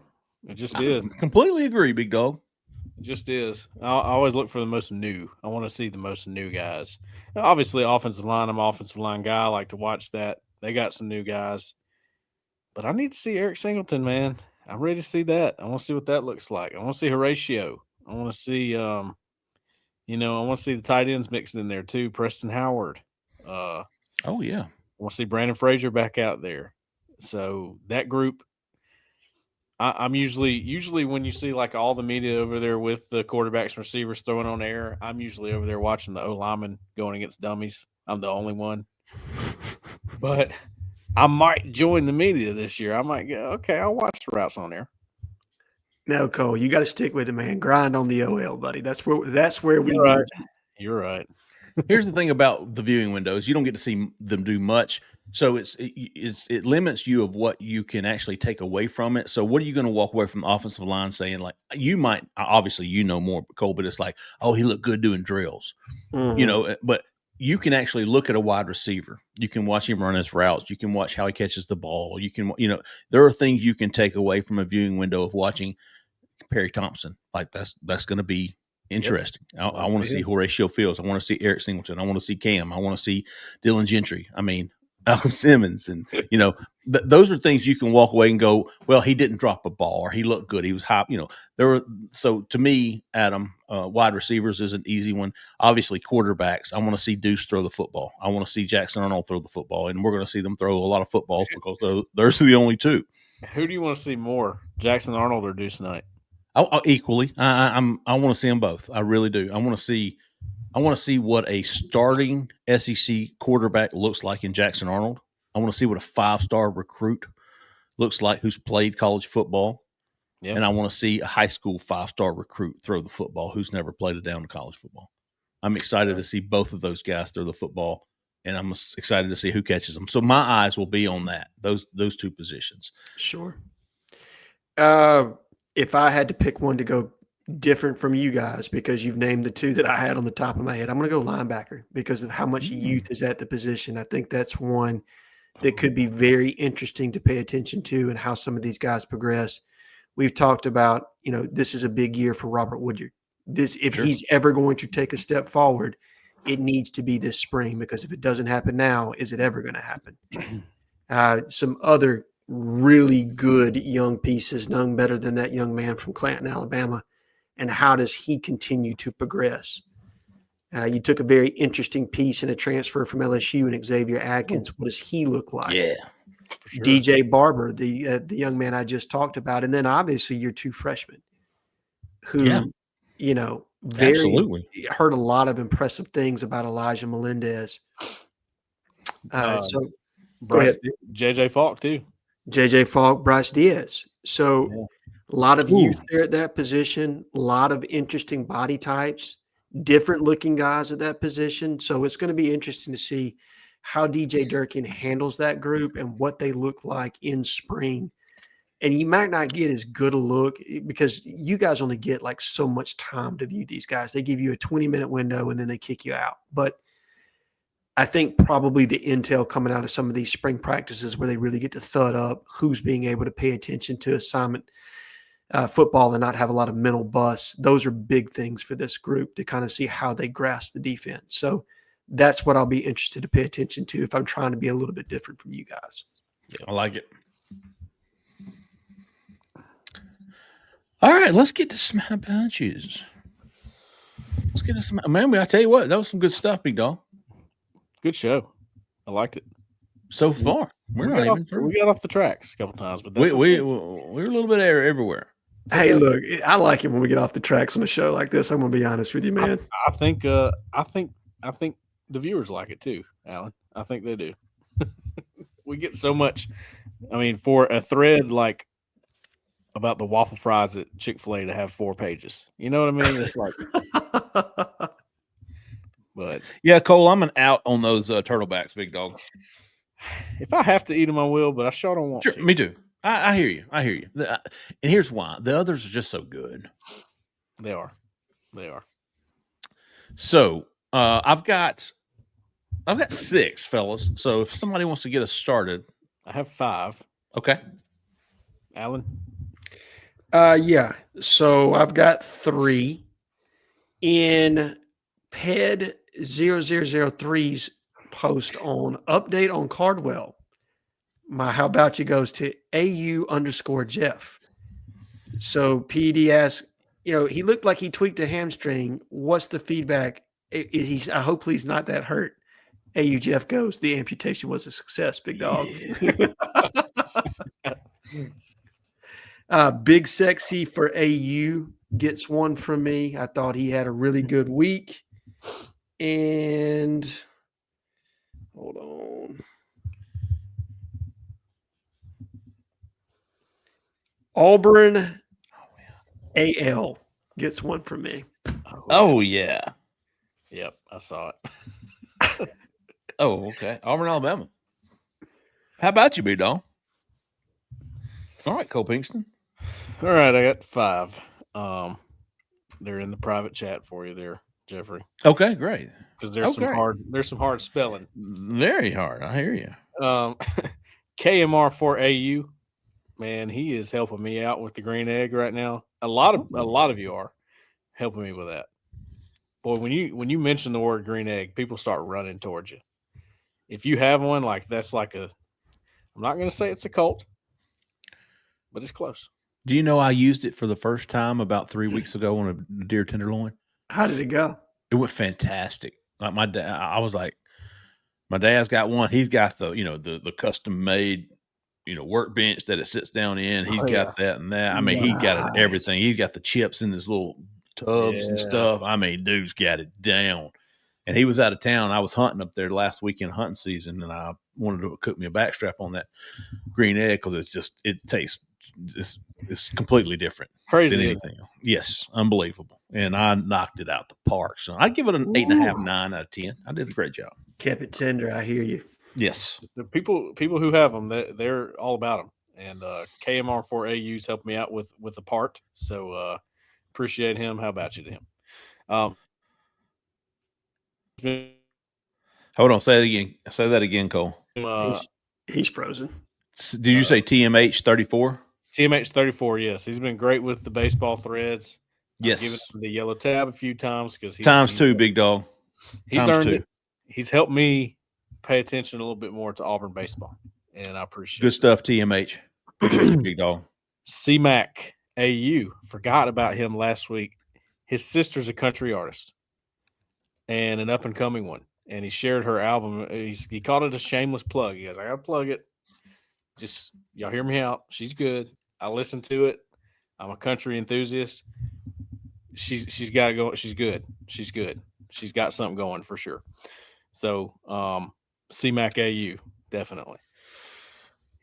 It just is. Completely agree, big dog. It just is. I always look for the most new. I want to see the most new guys. Now, obviously, offensive line. I'm an offensive line guy. I like to watch that. They got some new guys. But I need to see Eric Singleton, man. I'm ready to see that. I want to see what that looks like. I want to see Horatio. I want to see, I want to see the tight ends mixed in there too. Preston Howard. Oh, yeah. I want to see Brandon Frazier back out there. So that group, I'm usually when you see like all the media over there with the quarterbacks and receivers throwing on air, I'm usually over there watching the O-lineman going against dummies. I'm the only one. But I might join the media this year. I might go, okay, I'll watch the routes on there. No, Cole, you got to stick with it, man. Grind on the OL, buddy. That's where we You're need right. you. You're right. Here's the thing about the viewing windows. You don't get to see them do much. So it limits you of what you can actually take away from it. So what are you going to walk away from the offensive line saying? Like, you might, obviously, more, Cole, but it's like, oh, he looked good doing drills, but you can actually look at a wide receiver. You can watch him run his routes. You can watch how he catches the ball. You can, there are things you can take away from a viewing window of watching Perry Thompson. Like that's going to be interesting. Yep. I want to see Horatio Fields. I want to see Eric Singleton. I want to see Cam. I want to see Dylan Gentry. I mean, Malcolm Simmons, and those are things you can walk away and go, well, he didn't drop a ball, or he looked good, he was hot. There were, so to me, Adam, wide receivers is an easy one. Obviously, quarterbacks, I want to see Deuce throw the football. I want to see Jackson Arnold throw the football, and we're going to see them throw a lot of footballs because those are the only two. Who do you want to see more, Jackson Arnold or Deuce Knight? Equally, I want to see them both. I really do. I want to see what a starting SEC quarterback looks like in Jackson Arnold. I want to see what a 5-star recruit looks like who's played college football. Yep. And I want to see a high school 5-star recruit throw the football who's never played a down of college football. I'm excited to see both of those guys throw the football, and I'm excited to see who catches them. So my eyes will be on that, those two positions. Sure. If I had to pick one to go different from you guys, because you've named the two that I had on the top of my head, I'm going to go linebacker because of how much youth is at the position. I think that's one that could be very interesting to pay attention to and how some of these guys progress. We've talked about, this is a big year for Robert Woodyard. If he's ever going to take a step forward, it needs to be this spring, because if it doesn't happen now, is it ever going to happen? Some other really good young pieces, none better than that young man from Clanton, Alabama. And how does he continue to progress? You took a very interesting piece in a transfer from LSU and Xavier Atkins. What does he look like? Yeah, for sure. DJ Barber, the young man I just talked about. And then obviously your two freshmen who, absolutely heard a lot of impressive things about Elijah Melendez. So Bryce, JJ Falk too. JJ Falk, Bryce Diaz. So a lot of youth there at that position, a lot of interesting body types, different looking guys at that position. So it's going to be interesting to see how DJ Durkin handles that group and what they look like in spring. And you might not get as good a look because you guys only get like so much time to view these guys. They give you a 20-minute window and then they kick you out. But I think probably the intel coming out of some of these spring practices where they really get to thud up who's being able to pay attention to assignment football and not have a lot of mental bust. Those are big things for this group to kind of see how they grasp the defense. So that's what I'll be interested to pay attention to if I'm trying to be a little bit different from you guys. Yeah, I like it. All right, let's get to some how about yous. Let's get to some. Man, I tell you what, that was some good stuff, big dog. Good show. I liked it. So far, we're not even through. We got off the tracks a couple times, but that's we're a little bit everywhere. Hey, look, I like it when we get off the tracks on a show like this. I'm gonna be honest with you, man. I think the viewers like it too, Alan. I think they do. We get so much. I mean, for a thread like about the waffle fries at Chick-fil-A to have 4 pages, you know what I mean? It's like, but yeah, Cole, I'm an out on those turtlebacks, big dog. If I have to eat them, I will, but I sure don't want to. Me too. I hear you. And here's why: the others are just so good. They are. So I've got 6, fellas. So if somebody wants to get us started, I have 5. Okay, Alan. Yeah. So I've got 3 in PED 0003's post on update on Cardwell. My how about you goes to AU_Jeff. So PD asks, he looked like he tweaked a hamstring. What's the feedback? Hopefully he's not that hurt. AU Jeff goes, the amputation was a success, big dog. Big Sexy for AU gets one from me. I thought he had a really good week. And hold on. Auburn AL gets one from me. Oh yeah. Yep, I saw it. Oh, okay. Auburn, Alabama. How about you, big dog? All right, Cole Pinkston. All right, I got 5. They're in the private chat for you there, Jeffrey. Okay, great. Because there's some hard spelling. Very hard. I hear you. KMR4AU, man, he is helping me out with the green egg right now. A lot of you are helping me with that. Boy, when you mention the word green egg, people start running towards you. if you have one, like that's like a, I'm not going to say it's a cult, but it's close. Do you know I used it for the first time about 3 weeks ago on a deer tenderloin? How did it go? It went fantastic. Like my dad, I was like, my dad's got one. He's got the custom made, workbench that it sits down in. He's got that and that. I mean, he got it everything. He's got the chips in his little tubs and stuff. I mean, dude's got it down. And he was out of town. I was hunting up there last weekend hunting season, and I wanted to cook me a backstrap on that green egg because it tastes it's completely different Crazy than anything else. Yes, unbelievable. And I knocked it out the park. So I give it an 8.5, 9 out of 10. I did a great job. Kept it tender. I hear you. Yes. The people who have them, they're all about them. And KMR4AU's helped me out with the part. So appreciate him. How about you to him? Hold on. Say it again. Say that again, Cole. He's frozen. Did you say TMH 34? TMH 34, yes. He's been great with the baseball threads. Yes. I've given him the yellow tab a few times because times two, big dog. He's earned it. He's helped me pay attention a little bit more to Auburn baseball, and I appreciate good stuff, TMH. Appreciate you, big dog. CMAC AU, forgot about him last week. His sister's a country artist and an up-and-coming one, and he shared her album. He called it a shameless plug. He goes, I got to plug it. Just, y'all hear me out. She's good. I listen to it. I'm a country enthusiast. She's got to go. She's good. She's good. She's got something going for sure. So, CMAC AU, definitely.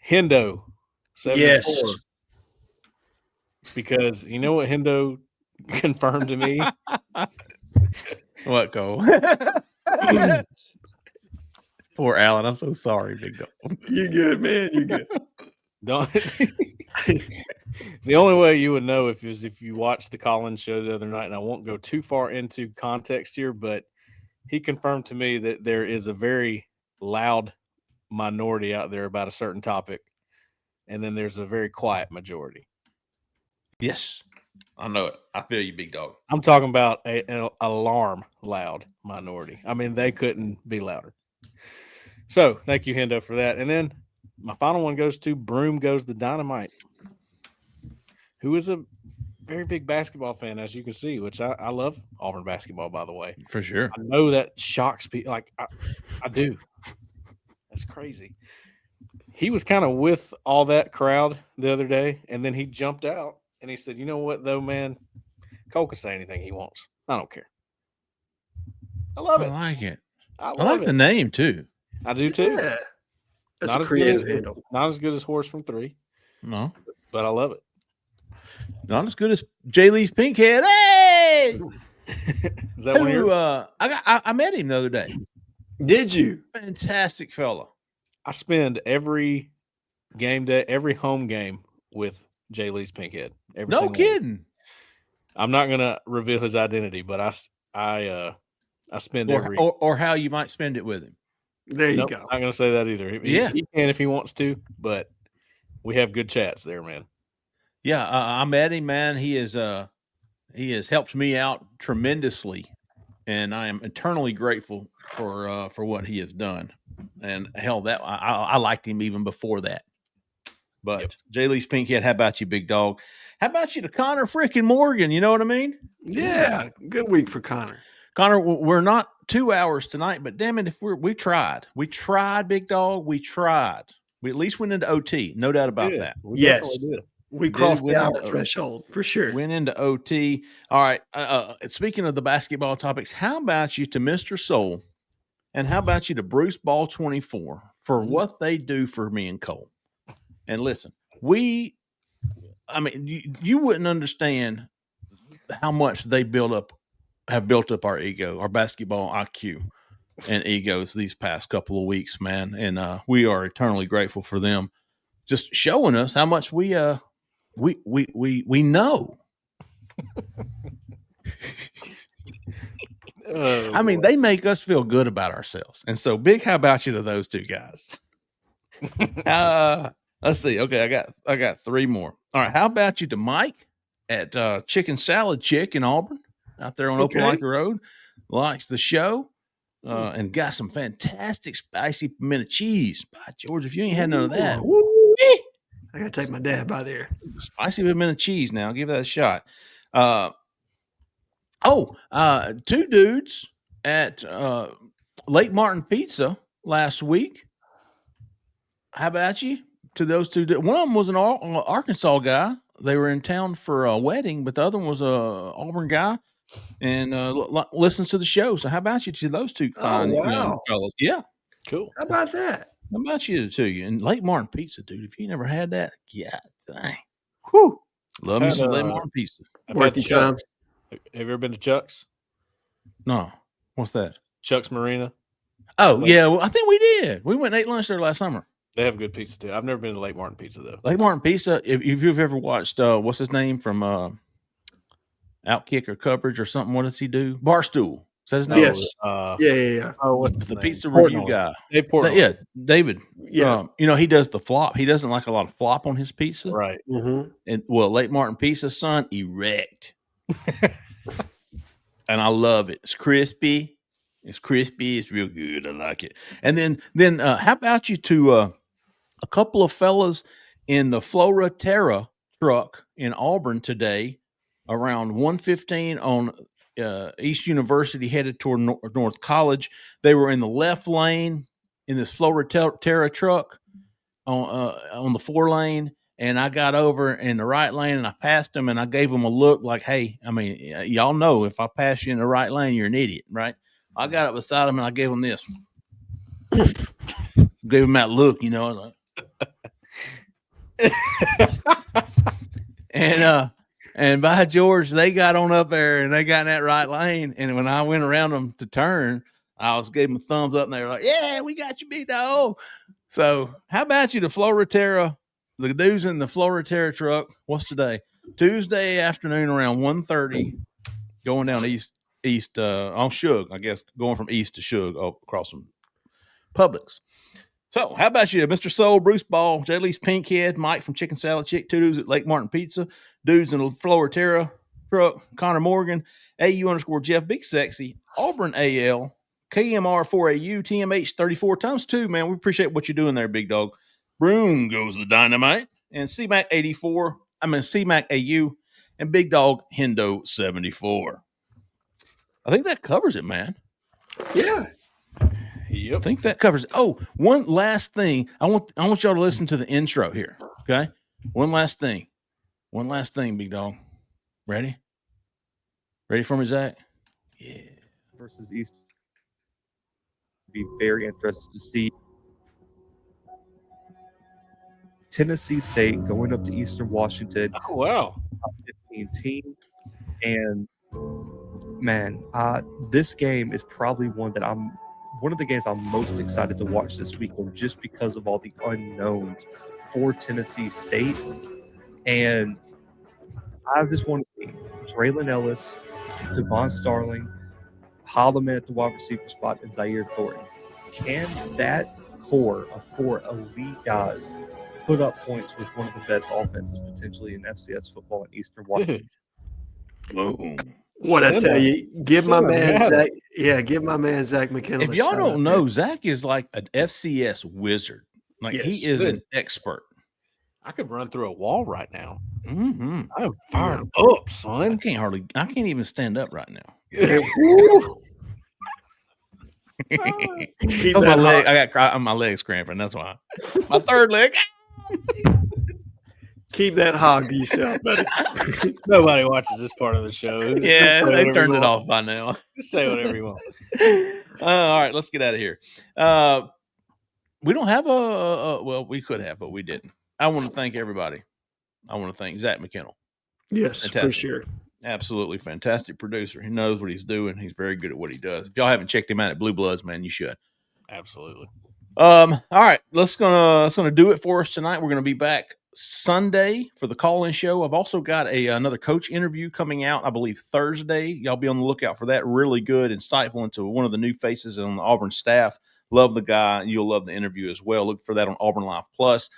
Hendo, 74. Yes. Because you know what Hendo confirmed to me? What, Cole? Poor Alan. I'm so sorry, big dog. You're good, man. You're good. The only way you would know if you watched the Collins show the other night, and I won't go too far into context here, but he confirmed to me that there is a very loud minority out there about a certain topic, and then there's a very quiet majority. Yes, I know it. I feel you, big dog. I'm talking about an alarm loud minority. I mean, they couldn't be louder. So thank you, Hendo, for that. And then my final one goes to Broom Goes the Dynamite, who is a very big basketball fan, as you can see, which I love Auburn basketball, by the way. For sure. I know that shocks people. Like, I do. That's crazy. He was kind of with all that crowd the other day, and then he jumped out, and he said, you know what, though, man? Cole can say anything he wants. I don't care. I love it. I like it. I like the name, too. I do, too. Yeah. That's a creative handle. Not as good as Horse from 3. No. But I love it. Not as good as Jay Lee's Pinkhead. Hey! Is that one of yours? I met him the other day. Did you? Fantastic fella. I spend every game day, every home game with Jay Lee's Pinkhead. No kidding. I'm not going to reveal his identity, but I spend every or how you might spend it with him. There you go. I'm not going to say that either. He can if he wants to, but we have good chats there, man. Yeah, I met him, man. He has helped me out tremendously, and I am eternally grateful for what he has done. And hell, that I liked him even before that. But Jay Lee's Pinkhead, how about you, big dog? How about you to Connor freaking Morgan? You know what I mean? Yeah, good week for Connor. Connor, we're not 2 hours tonight, but damn it, if we tried, big dog, we tried. We at least went into OT, no doubt about that. Yes, we crossed the hour threshold for sure. Went into OT. All right. Speaking of the basketball topics, how about you to Mr. Soul, and how about you to Bruce Ball 24 for what they do for me and Cole? And listen, you wouldn't understand how much they have built up our ego, our basketball IQ and egos these past couple of weeks, man. And we are eternally grateful for them just showing us how much we know. I mean, they make us feel good about ourselves. And so big how about you to those two guys? Let's see. Okay, I got 3 more. All right, how about you to Mike at Chicken Salad Chick in Auburn, out there on Opelika Road, likes the show. and got some fantastic spicy pimento cheese. By George, if you ain't had none of that, woo-wee. I gotta take my dad by there. Spicy pimento cheese. Now, give that a shot. Two dudes at Lake Martin Pizza last week. How about you? To those two, one of them was an Arkansas guy. They were in town for a wedding, but the other one was a Auburn guy and listens to the show. So how about you to those two fine young fellas? Yeah. Cool. How about that? How about you to you? And Lake Martin Pizza, dude. If you never had that, yeah, dang. Whew. Love me some Lake Martin Pizza. Worth your time. Have you ever been to Chuck's? No. What's that? Chuck's Marina. Oh, yeah. Well, I think we did. We went and ate lunch there last summer. They have good pizza, too. I've never been to Lake Martin Pizza, though. Lake Martin Pizza, if you've ever watched, what's his name from Outkick or Coverage or something, what does he do? Barstool. Is that his name? Yes. Yeah. Oh, what's the pizza review guy? Dave Portnoy. Yeah, David. Yeah. He does the flop. He doesn't like a lot of flop on his pizza. Right. Mm-hmm. And, Lake Martin Pizza, son, erect. And I love it. It's crispy. It's real good. I like it. And then how about you to a couple of fellas in the Flora Terra truck in Auburn today around 1:15 on East University headed toward North College. They were in the left lane in this Flora Terra truck on the 4 lane. And I got over in the right lane and I passed them and I gave them a look like, hey, I mean, y'all know if I pass you in the right lane, you're an idiot, right? I got up beside them and I gave them this. Gave them that look, like. And by George, they got on up there and they got in that right lane. And when I went around them to turn, I gave them a thumbs up and they were like, yeah, we got you, big dog. So how about you, the Flora Terra? The dudes in the Flora Terra truck. What's today? Tuesday afternoon around 1:30, going down east on Shug, I guess, going from east to Shug across from Publix. So how about you, Mr. Soul, Bruce Ball, J. Lee's Pinkhead, Mike from Chicken Salad Chick, 2 dudes at Lake Martin Pizza, dudes in the Flora Terra truck, Connor Morgan, AU_Jeff Big Sexy, Auburn AL, KMR4AU, TMH 34 times 2, man. We appreciate what you're doing there, big dog. Broom goes the dynamite, and CMAC AU, and Big Dog Hendo 74. I think that covers it, man. Yeah. Yep. I think that covers it. Oh, one last thing. I want y'all to listen to the intro here. Okay. One last thing, big dog. Ready for me, Zach? Yeah. Versus East. Be very interested to see Tennessee State going up to Eastern Washington. Oh, wow. Top 15 team. And man, this game is probably one of the games I'm most excited to watch this weekend, just because of all the unknowns for Tennessee State. And I just want to see Draylon Ellis, Devon Starling, Holloman at the wide receiver spot, and Zaire Thornton. Can that core of 4 elite guys put up points with one of the best offenses potentially in FCS football in Eastern Washington? Boom. What I tell you, give my man Zach. Yeah, give my man Zach McKenna. If y'all don't know, Zach is like an FCS wizard. Like he is an expert. I could run through a wall right now. Mm-hmm. I'm fired up, son. I can't even stand up right now. My leg, my leg's cramping. That's why. My third leg. Keep that hog to yourself, buddy. Nobody watches this part of the show. Yeah, they turned it off by now. Just say whatever you want. All right, let's get out of here. We don't have well, we could have, but we didn't. I want to thank everybody. I want to thank Zach McKinnell. Yes, fantastic. For sure. Absolutely fantastic producer. He knows what he's doing. He's very good at what he does. If y'all haven't checked him out at Blue Bloods, man, you should. Absolutely. All right, let's gonna do it for us tonight. We're gonna be back Sunday for the call-in show. I've also got another coach interview coming out, I believe Thursday. Y'all be on the lookout for that. Really good, insightful into one of the new faces on the Auburn staff. Love the guy. You'll love the interview as well. Look for that on Auburn Live Plus.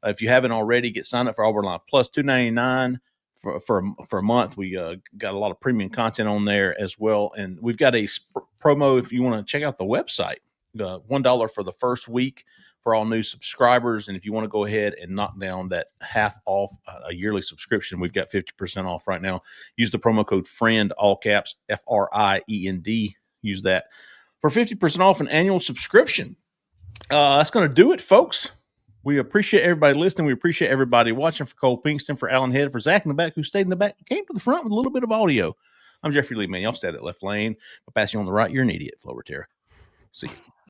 If you haven't already, get signed up for Auburn Live Plus, $2.99 for a month. We got a lot of premium content on there as well, and we've got a promo if you want to check out the website. $1 for the first week for all new subscribers, and if you want to go ahead and knock down that half off a yearly subscription, we've got 50% off right now. Use the promo code FRIEND, all caps, FRIEND. Use that for 50% off an annual subscription. That's going to do it, folks. We appreciate everybody listening. We appreciate everybody watching. For Cole Pinkston, for Alan Head, for Zach in the back who stayed in the back, came to the front with a little bit of audio. I'm Jeffrey Lee, man. Y'all stay at left lane. I'll pass you on the right. You're an idiot, Flower Terra. See you.